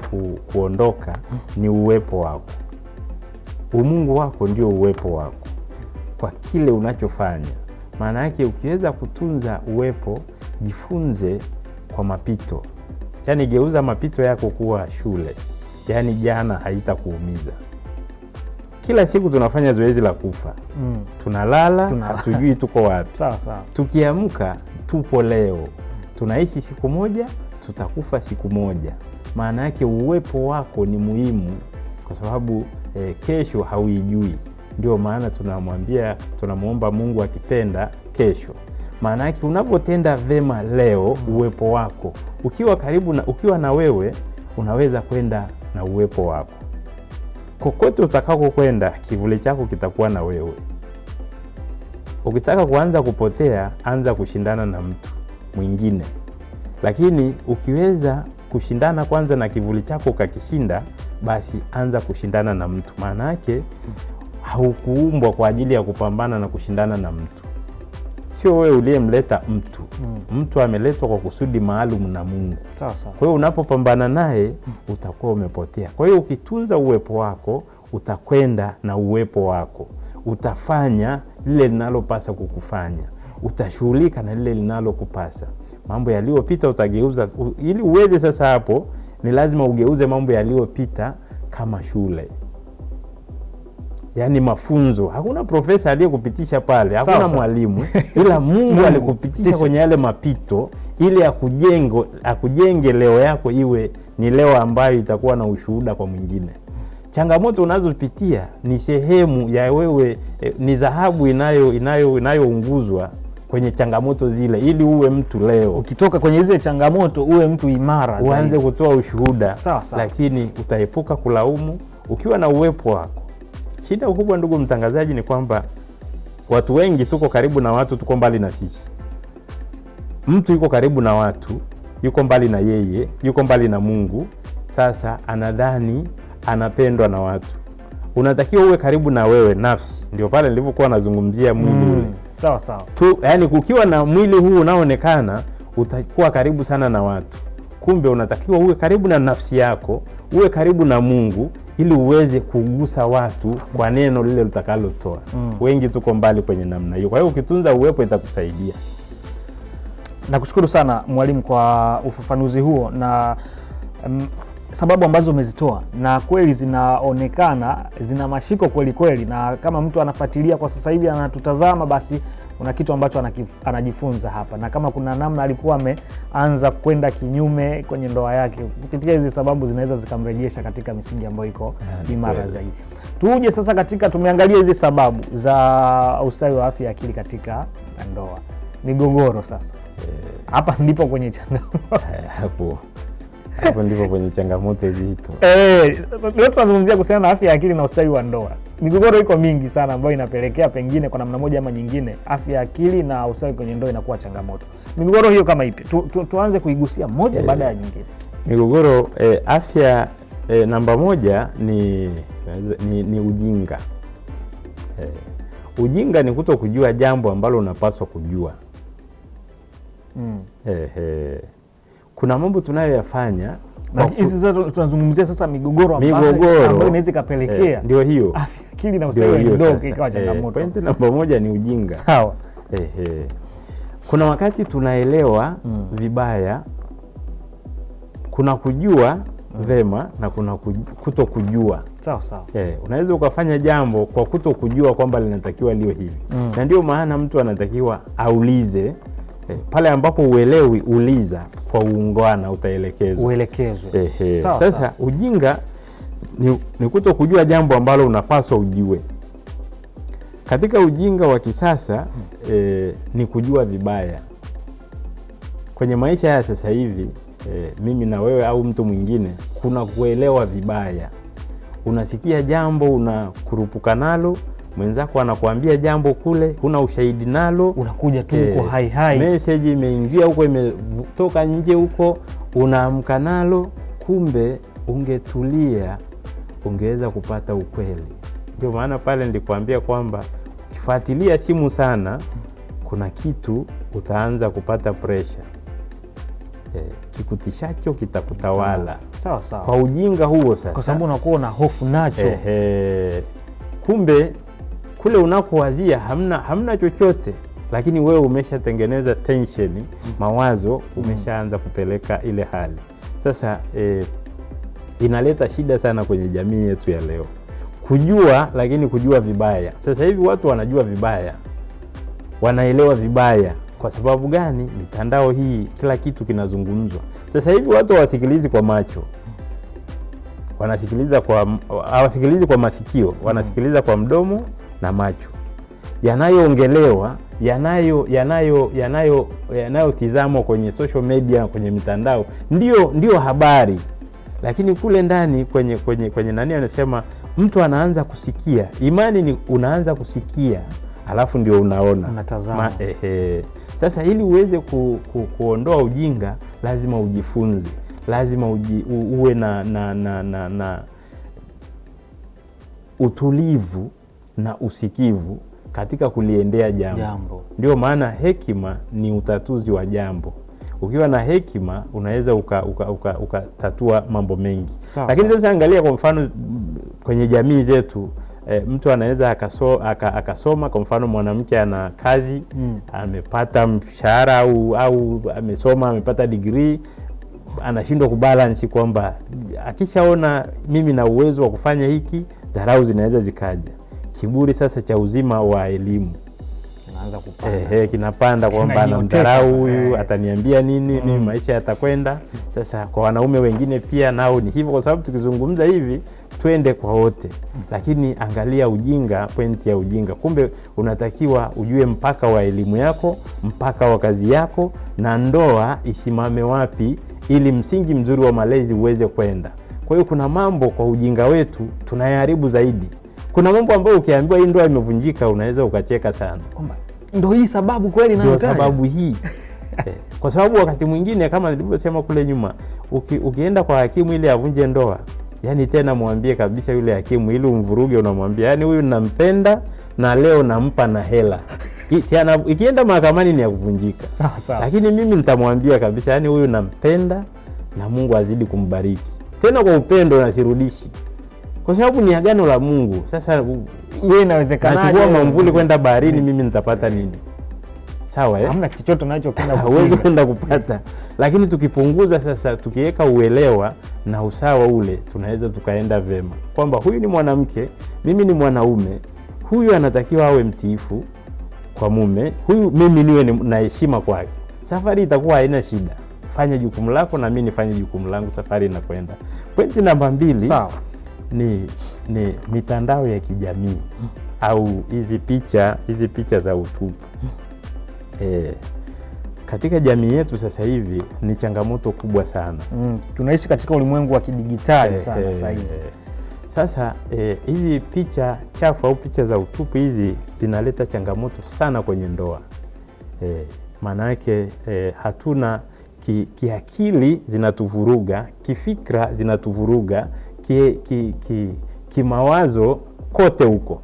kuondoka ni uwepo wako. Umungu wako ndio uwepo wako kwa kile unachofanya. Maana yake ukiweza kutunza uwepo, jifunze kwa mapito. Yaani geuza mapito yako kuwa shule. Yaani jana haitakuumiza. Kila siku tunafanya zoezi la kufa. Tunalala, hatujui tuko wapi. Sawa sawa. Tukiamka tupo leo. Tunaishi siku moja, tutakufa siku moja. Maana yake uwepo wako ni muhimu kwa sababu kesho hauijui. Ndio maana tunamuomba Mungu akipenda kesho. Maana yake unapotenda vema leo, uwepo wako ukiwa na wewe, unaweza kwenda na uwepo wako. Kokote utakako kwenda, kivuli chako kitakuwa na wewe. Ukitaka kuanza kupotea, anza kushindana na mtu mwingine. Lakini ukiweza kushindana kwanza na kivuli chako ukakishinda, basi anza kushindana na mtu. Maana yake haukuumbwa kwa ajili ya kupambana na kushindana na mtu. Sio wewe uliyemleta mtu. Mtu ameletwa kwa kusudi maalum na Mungu. Sawa sawa. Kwa hiyo unapopambana naye utakuwa umepotea. Kwa hiyo ukitunza uwepo wako, utakwenda na uwepo wako. Utafanya lile linalopasa kukufanya. Utashughulika na lile linalokupasa. Mambo yaliyopita utageuza. Ili uweze sasa hapo, ni lazima ugeuze mambo yaliyopita kama shule. Yaani mafunzo. Hakuna profesa aliyekupitisha pale, hakuna mwalimu, ila Mungu alikupitisha kwenye yale mapito ili akujenge leo yako iwe ni leo ambayo itakuwa na ushuhuda kwa mwingine. Changamoto unazopitia ni sehemu ya wewe, ni dhahabu inayounguzwa kwenye changamoto zile ili uwe mtu leo. Ukitoka kwenye zile changamoto uwe mtu imara, uanze kutoa ushuhuda. Sawa sawa. Lakini utaepuka kulaumu ukiwa na uwepo wako. Shida kubwa, ndugu mtangazaji, ni kwamba watu wengi tuko karibu na watu, tuko mbali na sisi. Mtu yuko karibu na watu, yuko mbali na yeye, yuko mbali na Mungu. Sasa anadhani anapendwa na watu. Unatakiwa uwe karibu na wewe nafsi. Ndio pale nilipokuwa nazungumzia mwili ule. Sawa sawa. Yaani ukiwa na mwili huu unaoonekana, utakuwa karibu sana na watu. Kumbe unatakiwa uwe karibu na nafsi yako, uwe karibu na Mungu ili uweze kugusa watu kwa neno lile utakalotoa. Wengi tuko mbali kwenye namna hiyo. Kwa hiyo ukitunza uwepo itakusaidia. Nakushukuru sana mwalimu kwa ufafanuzi huo na sababu ambazo umezitoa, na kweli zinaonekana zina mashiko kweli kweli, na kama mtu anafuatilia kwa sasa hivi anatutazama, basi kuna kitu ambacho anajifunza hapa, na kama kuna namna alikuwa ameanza kwenda kinyume kwenye ndoa yake, kupitia hizi sababu zinaweza zikamrejesha katika misingi ambayo iko imara zaidi. Tuje sasa tumeangalia hizi sababu za ustawi wa afya ya akili katika ndoa. Migogoro sasa. Hapa ndipo kwenye changamoto. Hapo ndipo kwenye changamoto zito. Leo tunazungumzia kuhusiana na afya ya akili na ustawi wa ndoa. Migogoro iko mingi sana ambayo inapelekea pengine kwa namna moja ama nyingine afya ya akili na ustawi kwenye ndoa inakuwa changamoto. Migogoro hiyo kama ipi? Tuanze kuigusia moja baada ya nyingine. Migogoro, afya namba moja ni ujinga. Ujinga ni kutokujua jambo ambalo unapaswa kujua. Kuna mambo tunayoyafanya. Hizi sasa tunazungumzia sasa migogoro ambayo inaweza kapelekea ndio hiyo afya akili na ustawi wa ndoa ikawa changamoto. Point namba moja ni ujinga. Sawa. Kuna wakati tunaelewa vibaya. Kuna kujua vema na kuna kutokujua. Sawa sawa. Unaweza ukafanya jambo kwa kutokujua kwamba linatakiwa liwe hivi. Na ndio maana mtu anatakiwa aulize Pale ambapo uelewi, uliza kwa uungwana, utaelekezwa. Uelekezwe. Sasa ujinga ni kuto kujua jambo ambalo unapaswa ujue. Katika ujinga wa kisasa ni kujua vibaya. Kwenye maisha ya sasa hivi, mimi na wewe au mtu mwingine, kuna kuelewa vibaya. Unasikia jambo, unakurupuka nalo, mwenzako anakuambia jambo kule, huna ushahidi nalo, unakuja tu huko hai. Message imeingia huko, imetoka nje huko, unaamka nalo, kumbe ungetulia ungeweza kupata ukweli. Ndio maana pale nilikwambia kwamba ukifuatilia simu sana, kuna kitu utaanza kupata pressure. Kikutishacho kitakutawala. Sawa. Kwa ujinga huo sasa. Kwa sababu unakuwa na hofu nacho. Kumbe kule unakowazia hamna chochote, lakini wewe umeshatengeneza tension, mawazo umeshaanza kupeleka ile hali. Sasa inaleta shida sana kwenye jamii yetu ya leo. Kujua, lakini kujua vibaya. Sasa hivi watu wanajua vibaya, wanaelewa vibaya. Kwa sababu gani? Mitandao hii, kila kitu kinazungumzwa. Sasa hivi watu hawasikilizi kwa macho, hawasikilizi kwa masikio, wanasikiliza kwa mdomo na macho. Yanayoongelewa, yanayotizamwa kwenye social media, kwenye mitandao, ndio habari. Lakini kule ndani kwenye nani anasema, mtu anaanza kusikia. Imani ni unaanza kusikia, alafu ndio unaona, unatazama. Sasa ili uweze kuondoa ujinga, lazima ujifunze, lazima uwe na utulivu na usikivu katika kuliendea jambo. Ndio maana hekima ni utatuzi wa jambo. Ukiwa na hekima unaweza ukatatua mambo mengi. Lakini sasa angalia kwa mfano kwenye jamii zetu, mtu anaweza akasoma, kwa mfano mwanamke ana kazi, amepata mshahara au amesoma, amepata degree, anashindwa kubalance kwamba akishaona mimi na uwezo wa kufanya hiki, dharau zinaweza zikaja. Kiburi sasa cha uzima wa elimu kinaanza kupanda. Kinapanda kwamba anamdharau huyu, ataniambia nini, mimi maisha yatakwenda. Sasa kwa wanaume wengine pia nao ni hivyo, kwa sababu tukizungumza hivi twende kwa wote. Lakini angalia ujinga, pointi ya ujinga. Kumbe unatakiwa ujue mpaka wa elimu yako, mpaka wa kazi yako, na ndoa isimame wapi ili msingi mzuri wa malezi uweze kwenda. Kwa hiyo kuna mambo kwa ujinga wetu tunayaharibu zaidi. Kuna mambo ambayo ukiambiwa hii ndoa imevunjika unaweza ukacheka sana. Ndio hii sababu kweli nayo. Ndio sababu hii. Kwa sababu wakati mwingine kama nilivyosema kule nyuma, ukienda kwa hakimu ili avunje ndoa, yani tena muambie kabisa yule hakimu, ili umvuruge, unamwambia yani huyu ninampenda na leo nampa na hela. Ikienda mahakamani ni ya kuvunjika. Sawa. Lakini mimi nitamwambia kabisa yani huyu nampenda na Mungu azidi kumbariki. Tena kwa upendo na sirudishi. Kwa sababu ni agano la Mungu. Sasa wewe inawezekana nachukua mamvuli kwenda baharini, mimi nitapata nini? Sawa Hamna chochote unachokenda huwezi kwenda kupata. Lakini tukipunguza sasa, tukiweka uelewa na usawa ule, tunaweza tukaenda vema. Kwamba huyu ni mwanamke, mimi ni mwanaume, huyu anatakiwa awe mtiifu kwa mume, huyu mimi niwe na heshima kwake. Safari itakuwa haina shida. Fanya jukumu lako na mimi nifanye jukumu langu, safari inakwenda. Pointi namba 2. Sawa. Ni mitandao ya kijamii au hizi picha za utupu. Katika jamii yetu sasa hivi ni changamoto kubwa sana. Tunaishi katika ulimwengu wa kidijitali sana sasa hivi. Sasa hizi picha chafu au picha za utupu hizi zinaleta changamoto sana kwenye ndoa. Maana yake hatuna kiakili, zinatuvuruga, kifikra zinatuvuruga, kimawazo kote huko.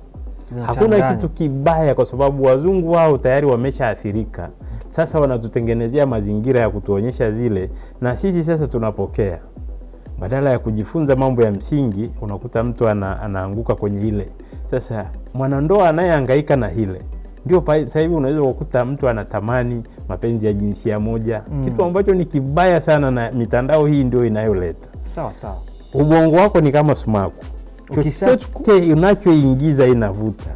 Hakuna kitu kibaya, kwa sababu wazungu wao tayari wameshaathirika. Sasa wanatutengenezea mazingira ya kutuonyesha zile, na sisi sasa tunapokea. Badala ya kujifunza mambo ya msingi, unakuta mtu anaanguka kwenye ile. Sasa mwanandoa anayehangaika na ile, ndio sasa hivi unaweza kukuta mtu anatamani mapenzi ya jinsia moja, kitu ambacho ni kibaya sana, na mitandao hii ndio inayoleta. Sawa. Ubongo wako ni kama sumaku. Chochote unachoingiza inavuta.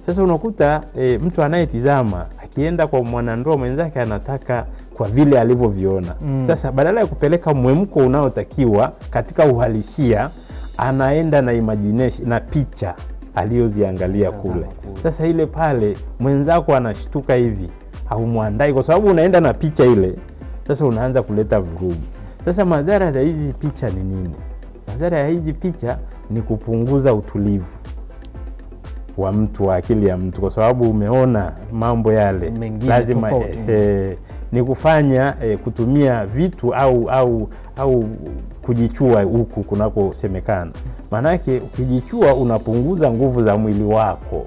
Sasa unakuta mtu anayetizama akienda kwa mwanandoa mwenzake anataka kwa vile alivyoviona. Sasa badala ya kupeleka mwemko unaotakiwa katika uhalisia, anaenda na imagination na picha aliyoziangalia kule. Sasa ile pale mwenzako anashtuka hivi, au muandai kwa sababu unaenda na picha ile. Sasa unaanza kuleta vurugu. Sasa madhara ya hizi picha ni nini? Madhara ya hizi picha ni kupunguza utulivu wa mtu, wa akili ya mtu, kwa sababu umeona mambo yale mengine lazima ni kufanya kutumia vitu au kujichua huku kunakosemekana. Maana yake ukijichua unapunguza nguvu za mwili wako.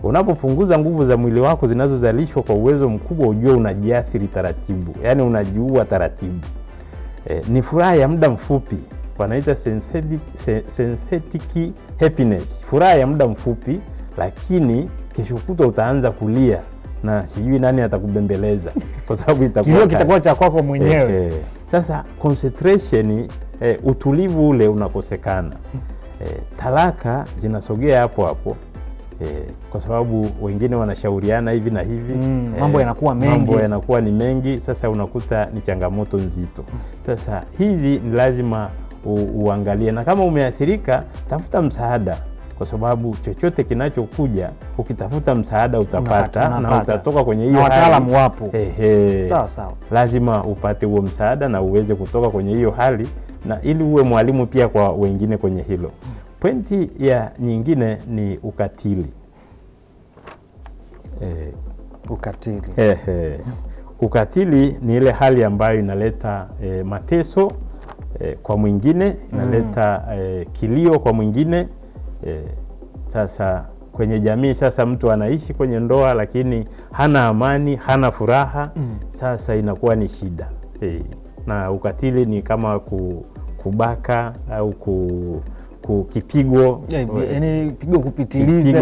Unapopunguza nguvu za mwili wako zinazozalishwa kwa uwezo mkubwa, ujue unajiathiri taratibu, yani unajiua taratibu. Ni furaha ya muda mfupi, wanaita synthetic happiness, furaha ya muda mfupi, lakini kesho kutwa utaanza kulia na sijui nani atakubembeleza kwa sababu kitakuwa cha kwako mwenyewe. Sasa concentration, utulivu ule unakosekana. Talaka zinasogea hapo hapo, kwa sababu wengine wanashauriana hivi na hivi, mambo yanakuwa mengi, mambo yanakuwa ni mengi. Sasa unakuta ni changamoto nzito. Sasa hizi ni lazima uangalie, na kama umeathirika tafuta msaada, kwa sababu chochote kinachokuja ukitafuta msaada utapata na utatoka kwenye hiyo hali. Wataalamu wapo. Sawa sawa. Lazima upate huo msaada na uweze kutoka kwenye hiyo hali, na ili uwe mwalimu pia kwa wengine kwenye hilo. Pointi ya nyingine ni ukatili. Ukatili ni ile hali ambayo inaleta mateso kwa mwingine, inaleta kilio kwa mwingine. Sasa kwenye jamii, sasa mtu anaishi kwenye ndoa lakini hana amani, hana furaha. Sasa inakuwa ni shida. Na ukatili ni kama kubaka au kipigo, yani pigo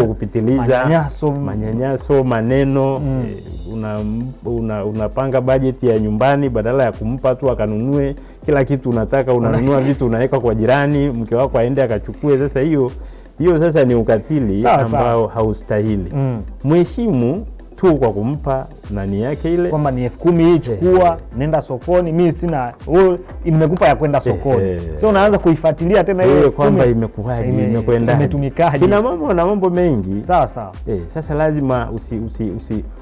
kupitiliza, manyanyaso, maneno. Unapanga bajeti ya nyumbani, badala ya kumpa tu akanunue kila kitu unataka, unanunua vitu unaweka kwa jirani, mke wako aende akachukue. Sasa hiyo sasa ni ukatili ambao haustahili. Mheshimu tu kwa kumpa nani yake ile, kwamba ni 10,000 hii chukua, nenda sokoni, mimi sina, wewe nimekupa ya kwenda sokoni. Sio unaanza kuifuatilia tena hiyo kwamba imekuwaje, imekwenda, imetumikaje. Kuna mambo mengi. Sawa. Sasa lazima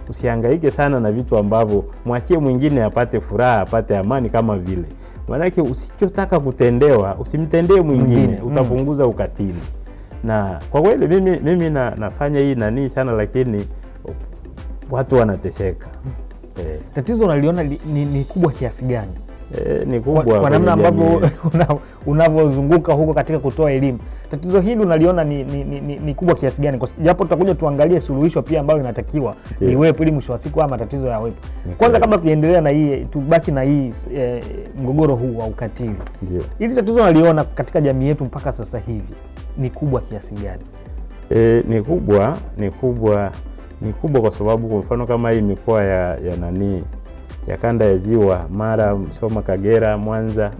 usihangaike sana na vitu ambavyo, mwachie mwingine apate furaha, apate amani kama vile. Maana usichotaka kutendewa usimtendee mwingine, utapunguza ukatili. Na kwa kweli mimi nafanya hii nani sana, lakini watu wanateseka. Tatizo unaliona ni kubwa kiasi gani? Ni kubwa kwa namna ambavyo unavyozunguka huko katika kutoa elimu. Tatizo hili unaliona ni kubwa kiasi gani? Japo tutakuja tuangalie suluhisho pia ambayo inatakiwa iwepo ili mwisho wa siku haya matatizo yawepo. Kwanza kabla tuendelea na hii, tubaki na hii mgogoro huu wa ukatili. Hili tatizo unaliona katika jamii yetu mpaka sasa hivi ni kubwa kiasi gani? Ni kubwa kwa sababu kwa mfano kama hii mikoa ya kanda ya Ziwa, Mara, Msoma, Kagera, Mwanza,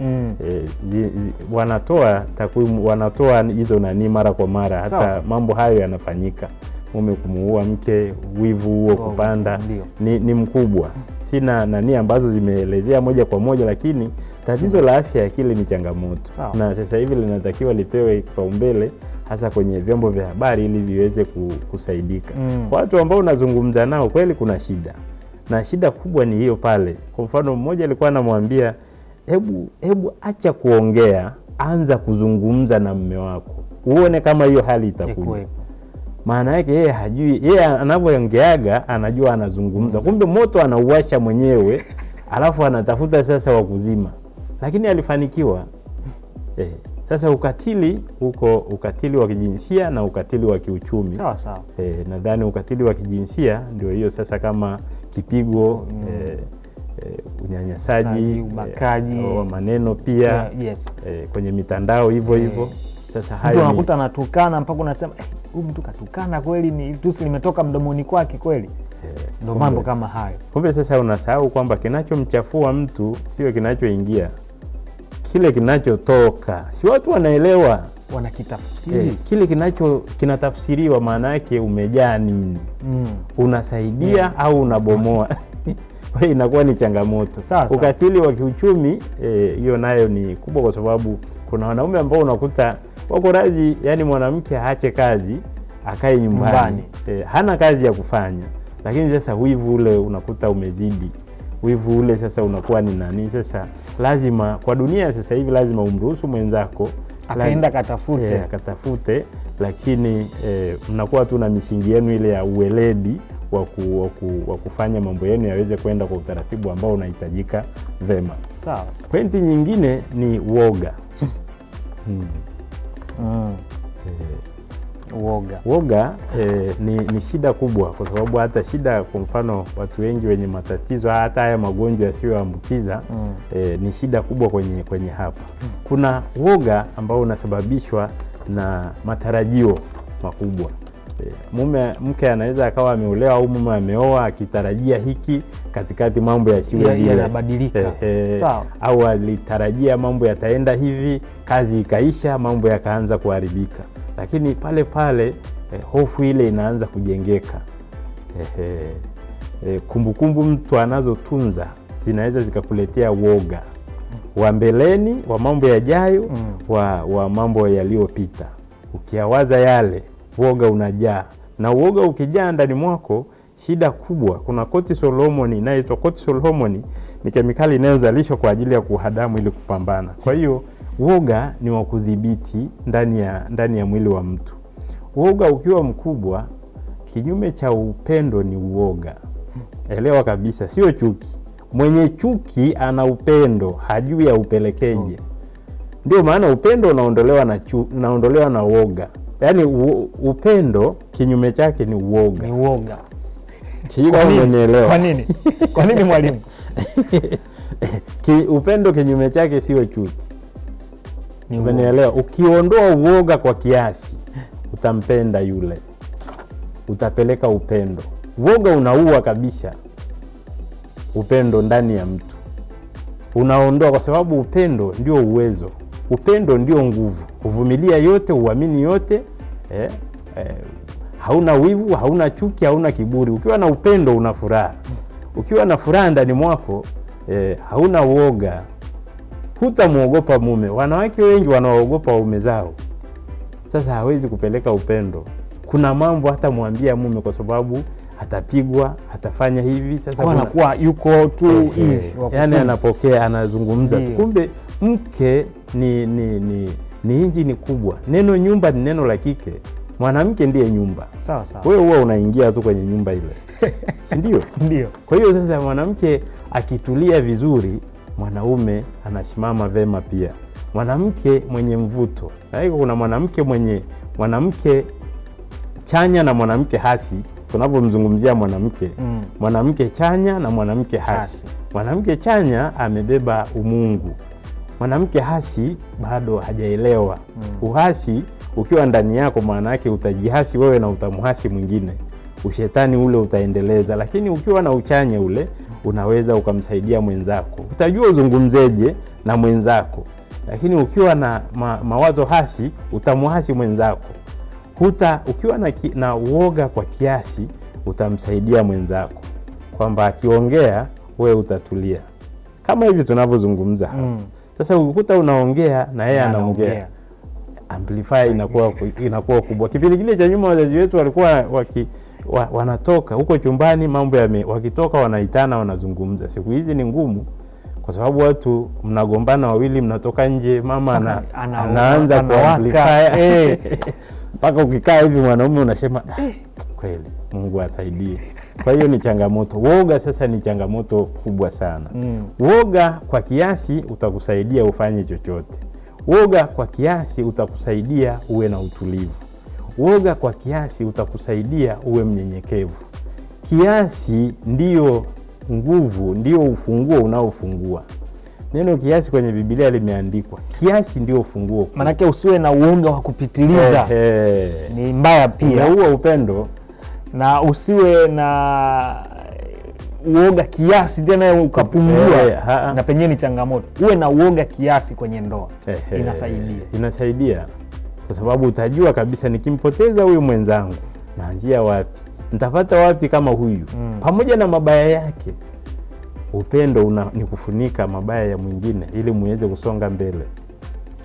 wanatoa takwimu, wanatoa hizo mara kwa mara, hata mambo hayo yanafanyika. Mume kumuua mke, wivu huo kupanda ni mkubwa. Sina ambazo zimeelezea moja kwa moja, lakini tatizo la afya ya akili ni changamoto. Na sasa hivi linatakiwa lipewe kipaumbele hasa kwenye vyombo vya habari ili viweze kusaidika. Watu ambao unazungumza nao kweli kuna shida. Na shida kubwa ni hiyo pale. Kwa mfano mmoja alikuwa anamwambia, hebu acha kuongea, anza kuzungumza na mume wako, uone kama hiyo hali itakuja. Maana yake yeye hajui, yeye anapoongeaga anajua anazungumza, kumbe moto anauwasha mwenyewe alafu anatafuta sasa wa kuzima, lakini alifanikiwa. Sasa ukatili huko, ukatili wa kijinsia na ukatili wa kiuchumi. Sawa. Nadhani ukatili wa kijinsia ndio hiyo sasa, kama kipigo, unyanyasaji, ubakaji, maneno pia, kwenye mitandao hivyo. Sasa hayo unakuta anatukana mpaka unasema huyu mtu katukana kweli, ni tusi limetoka mdomoni kwake kweli. Ndio mambo kama hayo. Kumbe sasa unasahau kwamba kinachomchafua mtu sio kinachoingia, kile kinachotoka. Si watu wanaelewa wanakitafsiri. Kile kinatafsiriwa maana yake umejaa nini? Unasaidia au unabomoa? Kwa hiyo inakuwa ni changamoto. Ukatili wa kiuchumi hiyo nayo ni kubwa, kwa sababu kuna wanaume ambao unakuta wako radhi, yani mwanamke aache kazi akae nyumbani. Hana kazi ya kufanya, lakini sasa wivu ule unakuta umezidi. Wivu ule sasa unakuwa ni nani? Sasa lazima kwa dunia sasa hivi lazima umruhusu mwenzako akaenda katafute. Katafute, lakini mnakuwa tu na misingi yenu ile ya uweledi wa kufanya mambo yenu yaweze kwenda kwa utaratibu ambao unahitajika vema. Sawa. Pointi nyingine ni uoga. Uoga ni shida kubwa, kwa sababu hata shida, kwa mfano watu wengi wenye matatizo hata haya magonjwa yasiyoambukiza ni shida kubwa kwenye hapa. Kuna uoga ambao unasababishwa na matarajio makubwa. Mke anaweza akawa ameolewa au mume ameoa akitarajia hiki, katikati mambo yasiwe vile, yanabadilika. Sawa. Au alitarajia mambo yataenda hivi, kazi ikaisha, mambo yakaanza kuharibika. Lakini pale hofu ile inaanza kujengeka. Kumbukumbu mtu anazotunza zinaweza zikakuletea uoga wa mbeleni, wa mambo yajayo, wa mambo yaliyopita. Ukiyawaza yale, uoga unajaa. Na uoga ukijaa ndani mwako, shida kubwa. Kuna cortisol hormone inaitwa cortisol hormone, ni kemikali inayozalishwa kwa ajili ya kuhadamu ili kupambana. Kwa hiyo uoga ni wa kudhibiti ndani ya mwili wa mtu. Uoga ukiwa mkubwa, kinyume cha upendo ni uoga. Elewa kabisa, sio chuki. Mwenye chuki ana upendo, hajui ya upelekeje. Ndio maana upendo unaondolewa na uoga. Yaani upendo kinyume chake ni uoga. Ni uoga. Kwa nini? Kwa nini mwalimu? Upendo kinyume chake sio chuki. Umenielewa? Ukiondoa uoga kwa kiasi, utampenda yule. Utapeleka upendo. Uoga unaua kabisa upendo ndani ya mtu. Unaondoa, kwa sababu upendo ndio uwezo. Upendo ndio nguvu. Kuvumilia yote, uamini yote, hauna wivu, hauna chuki, hauna kiburi. Ukiwa na upendo una furaha. Ukiwa na furaha ndani mwako, hauna uoga. Hutamuogopa mume. Wanawake wengi wanaogopa waume zao. Sasa hawezi kupeleka upendo. Kuna mambo hata muambia mume, kwa sababu atapigwa, atafanya hivi. Sasa anakuwa yuko tu hivi. Yaani anapokea, anazungumza. Kumbe mke ni injini kubwa. Neno nyumba ni neno la kike. Mwanamke ndiye nyumba. Sawa sawa. Wewe huwa unaingia tu kwenye nyumba ile. Si ndio? Ndio. Kwa hiyo sasa mwanamke akitulia vizuri, mwanaume anasimama vema pia. Mwanamke mwenye mvuto. Kuna mwanamke chanya na mwanamke hasi. Tunapomzungumzia mwanamke, mwanamke chanya na mwanamke hasi. Mwanamke chanya amebeba umungu. Mwanamke hasi bado hajaelewa. Uhasi ukiwa ndani yako, maana yake utajihasi wewe na utamuhasi mwingine. Ushetani ule utaendeleza. Lakini ukiwa na uchanye ule, unaweza ukamsaidia mwenzako. Utajua uzungumzeje na mwenzako. Lakini ukiwa na mawazo hasi, utamuhasi mwenzako. Ukiwa na uoga kwa kiasi, utamsaidia mwenzako. Kwamba akiongea, wewe utatulia. Kama hivi tunavyozungumza hapa. Sasa ukikuta unaongea na yeye anaongea, amplifier inakuwa kubwa. Kipindi kile cha nyuma wazazi wetu walikuwa wanatoka huko chumbani, mambo wakitoka wanaitana, wanazungumza. Siku hizi ni ngumu, kwa sababu watu mnagombana wawili, mnatoka nje, mama anaanza kuamplify. Mpaka ukikaa hivi mwanaume unasema kweli Mungu asaidie. Kwa hiyo ni changamoto. Woga sasa ni changamoto kubwa sana. Woga kwa kiasi utakusaidia ufanye chochote. Woga kwa kiasi utakusaidia uwe na utulivu. Woga kwa kiasi utakusaidia uwe mnyenyekevu. Kiasi ndio nguvu, ndio ufunguo unaofungua. Neno kiasi kwenye Biblia limeandikwa. Kiasi ndio ufunguo. Manake usiwe na uoga wa kupitiliza. Ni mbaya pia. Unaua upendo. Na usiwe na uoga kiasi tena ukapungua. Na penye ni changamoto. Uwe na uoga kiasi kwenye ndoa. Inasaidia. kwa sababu utajua kabisa nikimpoteza huyu mwenzangu naanzia wapi, nitapata wapi kama huyu. Pamoja na mabaya yake, upendo ni kufunika mabaya ya mwingine ili muweze kusonga mbele.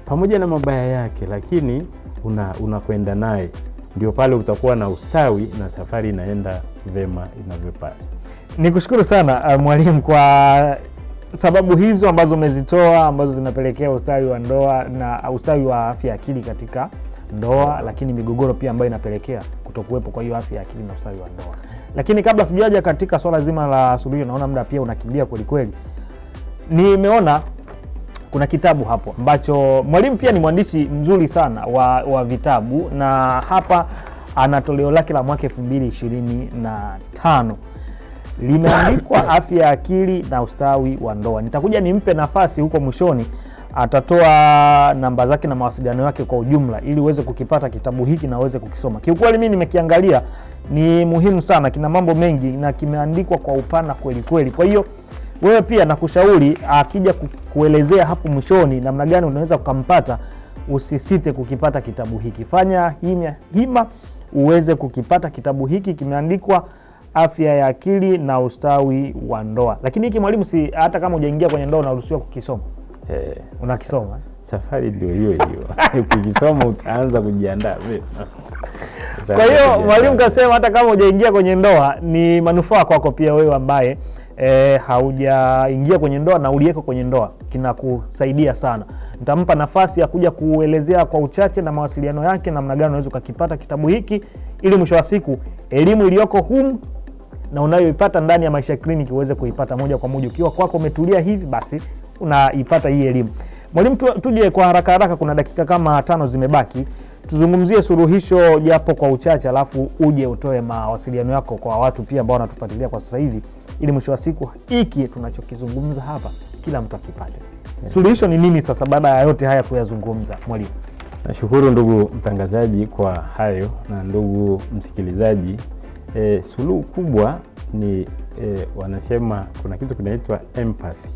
Pamoja na mabaya yake, lakini unakwenda naye, ndio pale utakuwa na ustawi na safari inaenda vema inavyopasa. Nikushukuru sana mwalimu kwa sababu hizo ambazo umezitoa, ambazo zinapelekea ustawi wa ndoa na ustawi wa afya ya akili katika ndoa, lakini migogoro pia ambayo inapelekea kutokuwepo kwa hiyo afya ya akili na ustawi wa ndoa. Lakini kabla tujaja katika swala zima la suluhisho, naona muda pia unakimbia kweli kweli. Nimeona kuna kitabu hapo ambacho mwalimu pia ni mwandishi mzuri sana wa vitabu, na hapa ana toleo lake la mwaka 2025. Limeandikwa afya ya akili na ustawi wa ndoa. Nitakuja nimpe nafasi huko mwishoni, atatoa namba zake na mawasiliano yake kwa ujumla ili uweze kukipata kitabu hiki na uweze kukisoma. Kiukweli mimi nimekiangalia, ni muhimu sana, kina mambo mengi na kimeandikwa kwa upana kweli kweli. Kwa hiyo wewe pia nakushauri akija kuelezea hapo mwishoni namna gani unaweza kukampata, usisite kukipata kitabu hiki. Fanya hima uweze kukipata kitabu hiki, kimeandikwa afya ya akili na ustawi wa ndoa. Lakini hiki mwalimu, si hata kama hujaingia kwenye ndoa unaruhusiwa kukisoma? Unakisoma? Safari ndio hiyo. Ukisoma utaanza kujiandaa vema. Kwa hiyo mwalimu kasema hata kama hujaingia kwenye ndoa ni manufaa kwako pia wewe ambaye haujaingia kwenye ndoa na uliyeko kwenye ndoa, kinakusaidia sana. Nitampa nafasi ya kuja kuelezea kwa uchache na mawasiliano yake namna gani unaweza ukakipata kitabu hiki, ili mwisho wa siku elimu iliyoko humu na unayoipata ndani ya Maisha Kliniki uweze kuipata moja kwa moja. Ukiwa kwako umetulia hivi, basi unaipata hii elimu. Mwalimu, tuje kwa haraka haraka, kuna dakika kama 5 zimebaki. Tuzungumzie suluhisho japo kwa uchache, alafu uje utoe mawasiliano yako kwa watu pia ambao wanatufuatilia kwa sasa hivi, ili mwisho wa siku hiki tunachokizungumza hapa kila mtu akipate. Suluhisho ni nini sasa baada ya yote haya kuyazungumza mwalimu? Nashukuru ndugu mtangazaji kwa hayo, na ndugu msikilizaji, suluhu kubwa ni wanasema kuna kitu kinaitwa empathy.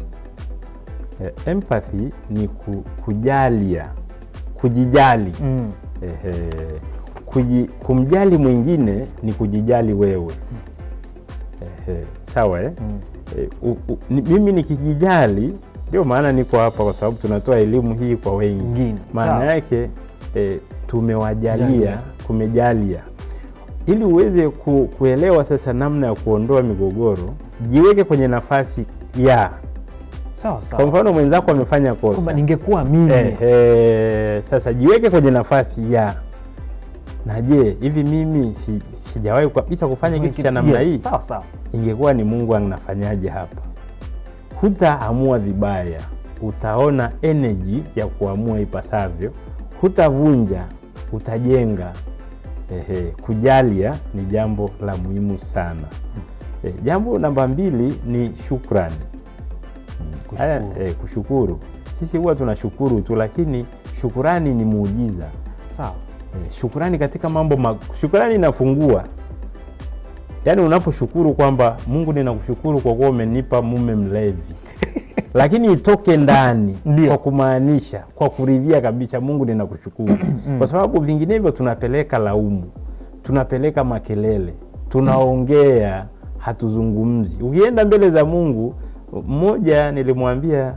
Empathy ni kujalia, kujijali. Kumjali mwingine ni kujijali wewe. Sawa mimi nikijijali, ndio maana niko hapa, kwa sababu tunatoa elimu hii kwa wengi. Maana yake tumewajalia, kumejalia. Ili uweze kuelewa sasa namna ya kuondoa migogoro, jiweke kwenye nafasi ya sawa. Kwa mfano mwenzako amefanya kosa, kwamba ningekuwa mimi. Sasa jiweke kwenye nafasi ya, na je, hivi mimi sijawahi kabisa kufanya kitu cha namna hii? Sawa. Ingekuwa ni Mungu anafanyaje hapa? Hutaamua vibaya, utaona energy ya kuamua ipasavyo, hutavunja, utajenga. Kujalia ni jambo la muhimu sana. Jambo namba 2 ni shukrani. Kushukuru. Sisi huwa tunashukuru tu, lakini shukrani ni muujiza. Sawa. Shukrani katika mambo shukrani inafungua. Yaani unaposhukuru kwamba Mungu, ninakushukuru kwa kuwa umenipa mume mlevi. Lakini itoke ndani kwa kumaanisha, kwa kuridhia kabisa, Mungu ninakushukuru. Kwa sababu vinginevyo tunapeleka laumu, tunapeleka makelele, tunaongea, hatuzungumzi. Ukienda mbele za Mungu, mmoja nilimwambia,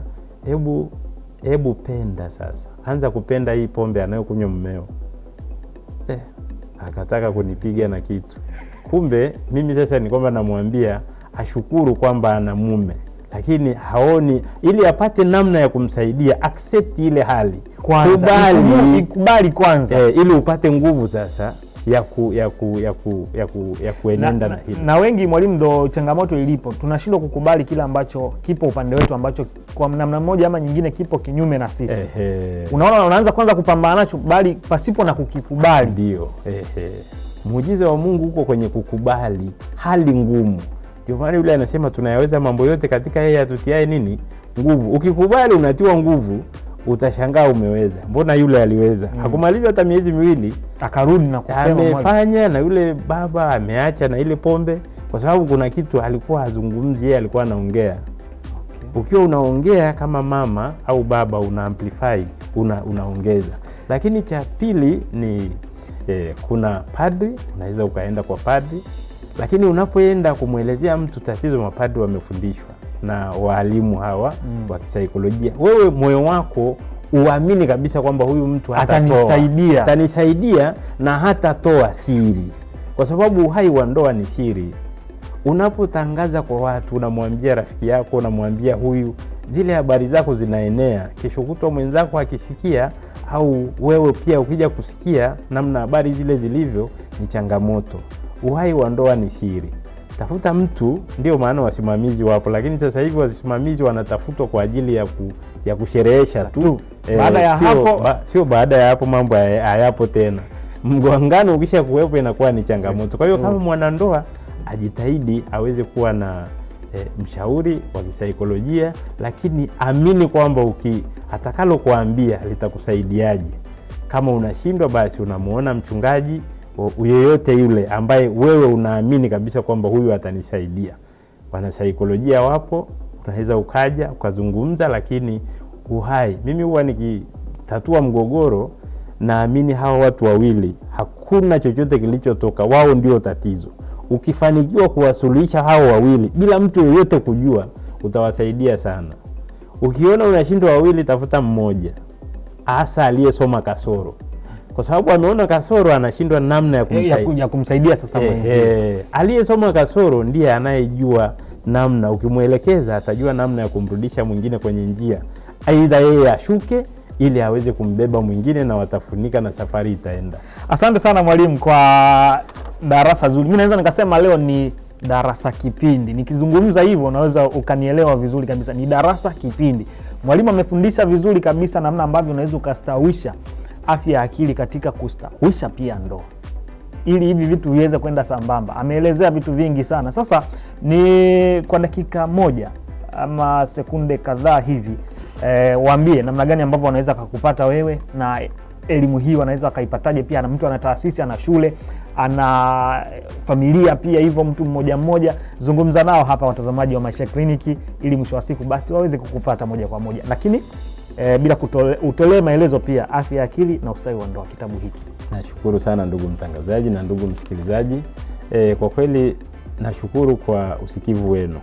hebu penda sasa. Anza kupenda hii pombe anayokunywa mmeo. Akataka kunipiga na kitu. Kumbe mimi sasa ni kwamba namwambia ashukuru kwamba ana mume, lakini haoni, ili apate namna ya kumsaidia, accept ile hali kwanza, ikubali kwanza, ili upate nguvu sasa ya kuenenda na hili. Na wengi mwalimu, ndo changamoto ilipo, tunashindwa kukubali kile ambacho kipo upande wetu, ambacho kwa namna moja ama nyingine kipo kinyume na sisi. Unaona, unaanza kwanza kupambana nacho bali pasipo na kukikubali. Ndio. Muujiza wa Mungu uko kwenye kukubali hali ngumu. Ndio maana yule anasema tunayaweza mambo yote katika yeye atutiaye nini? Nguvu. Ukikubali unatiwa nguvu, utashangaa umeweza. Mbona yule aliweza? Hakumaliza hata miezi 2 akarudi na kusema amefanya, na yule baba ameacha na ile pombe, kwa sababu kuna kitu alikuwa azungumzi, yeye alikuwa anaongea. Ukiwa unaongea kama mama au baba, una amplify, unaongeza. Lakini cha pili ni kuna padri, unaweza ukaenda kwa padri. Lakini unapoenda kumwelezea mtu tatizo, mapadri wamefundishwa na walimu hawa wa kisaikolojia, wewe moyo wako uamini kabisa kwamba huyu mtu atanisaidia na hatatoa siri, kwa sababu uhai wa ndoa ni siri. Unapotangaza kwa watu, unamwambia rafiki yako, unamwambia huyu, zile habari zako zinaenea. Kesho kutwa mwenzako akisikia, au wewe pia ukija kusikia namna habari zile zilivyo, ni changamoto. Uhai wa ndoa ni siri. Tafuta mtu, ndio maana wasimamizi wapo, lakini sasa hivi wasimamizi wanatafutwa kwa ajili ya kusherehesha tu. Baada ya hapo sio baada ya hapo mambo hayapo tena. Mgongano ukisha kuwepo inakuwa ni changamoto. Kwa hiyo kama mwanandoa ajitahidi aweze kuwa na mshauri wa kisaikolojia, lakini amini kwamba atakalo kuambia litakusaidiaje. Kama unashindwa, basi unamuona mchungaji yeyote yule ambaye wewe unaamini kabisa kwamba huyu atanisaidia. Wanasaikolojia wapo, unaweza ukaja ukazungumza. Lakini uhai, mimi huwa nikitatua mgogoro, naamini hawa watu wawili hakuna chochote kilichotoka, wao ndio tatizo. Ukifanikiwa kuwasuluhisha hao wawili bila mtu yeyote kujua, utawasaidia sana. Ukiona unashindwa wawili, tafuta mmoja, hasa aliyesoma kasoro, kwa sababu ameona kasoro, anashindwa namna ya kumsaidia sasa mwenzie. Aliyesoma kasoro ndiye anayejua namna, ukimuelekeza atajua namna ya kumrudisha mwingine kwenye njia, aidha yeye ashuke ili aweze kumbeba mwingine na watafunika na safari itaenda. Asante sana mwalimu kwa darasa zuri. Mimi naweza nikasema leo ni darasa kipindi. Nikizungumza hivyo unaweza ukanielewa vizuri kabisa. Ni darasa kipindi. Mwalimu amefundisha vizuri kabisa namna ambavyo unaweza ukastawisha afya ya akili katika kustawisha pia ndoa, ili hivi vitu viweze kwenda sambamba. Ameelezea vitu vingi sana. Sasa ni kwa dakika moja ama sekunde kadhaa hivi, waambie namna gani ambavyo wanaweza kukupata wewe, na elimu hii wanaweza kaipataje. Pia na mtu ana taasisi, ana shule, ana familia pia, hivyo mtu mmoja mmoja. Zungumza nao hapa watazamaji wa Maisha Kliniki, ili mwisho wa siku basi waweze kukupata moja kwa moja. Lakini bila utolee maelezo pia afya ya akili na ustawi wa ndoa, kitabu hiki. Nashukuru sana ndugu mtangazaji na ndugu msikilizaji. Kwa kweli nashukuru kwa usikivu wenu.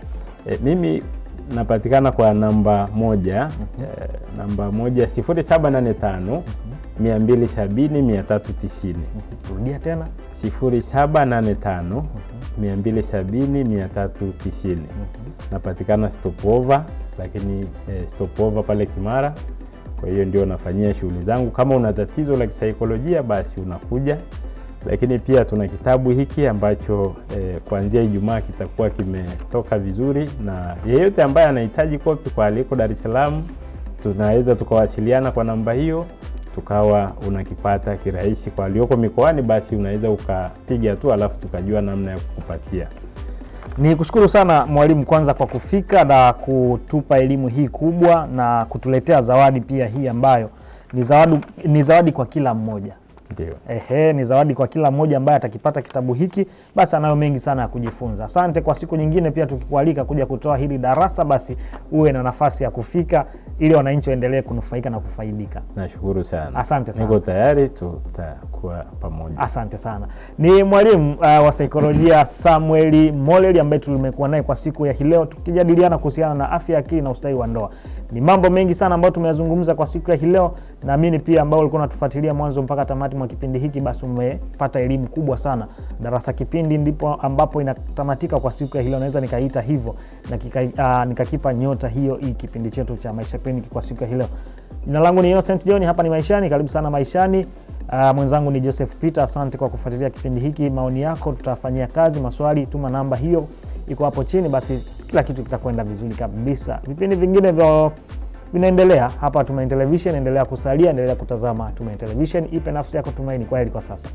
Mimi napatikana kwa namba moja, namba moja 0785 270 390. Rudia tena 0785 270 390. Napatikana Stopover, lakini Stopover pale Kimara. Kwa hiyo ndio nafanyia shughuli zangu. Kama una tatizo la kisaikolojia, basi unakuja. Lakini pia tuna kitabu hiki ambacho kuanzia Ijumaa kitakuwa kimetoka vizuri, na yeyote ambaye anahitaji kopi kwa aliko Dar es Salaam, tunaweza tukawasiliana kwa namba hiyo, tukawa unakipata kirahisi. Kwa alioko mikoani, basi unaweza ukapiga tu, alafu tukajua namna ya kukupatia. Ni kushukuru sana mwalimu kwanza kwa kufika na kutupa elimu hii kubwa, na kutuletea zawadi pia hii ambayo ni zawadi kwa kila mmoja. Ndio. Ni zawadi kwa kila mmoja ambaye atakipata kitabu hiki, basi anayo mengi sana ya kujifunza. Asante. Kwa siku nyingine pia tukikualika kuja kutoa hili darasa, basi uwe na nafasi ya kufika, ili wananchi waendelee kunufaika na kufaidika. Nashukuru sana. Asante sana. Niko tayari, tutakuwa pamoja. Asante sana. Ni mwalimu wa saikolojia Samuel Moleli ambaye tulimekuwa naye kwa siku ya leo, tukijadiliana kuhusiana na afya ya akili na ustawi wa ndoa. Ni mambo mengi sana ambayo tumeyazungumza kwa siku ya leo. Naamini pia ambao walikuwa wanatufuatilia mwanzo mpaka tamati mwa kipindi hiki, basi umepata elimu kubwa sana. Darasa kipindi ndipo ambapo inatamatika kwa siku ya leo, naweza nikaita hivyo, na nikakipa nyota hiyo hii kipindi chetu cha Maisha Kliniki kwa siku ya leo. Jina langu ni Innocent John, hapa ni Maishani. Karibu sana Maishani. Mwenzangu ni Joseph Peter. Asante kwa kufuatilia kipindi hiki. Maoni yako tutafanyia kazi, maswali tuma namba hiyo iko hapo chini, basi kila kitu kitakwenda vizuri kabisa. Vipindi vingine vinaendelea hapa Tumaini Television. Endelea kusalia, endelea kutazama Tumaini Television. Ipe nafsi yako tumaini. Kwaheri kwa sasa.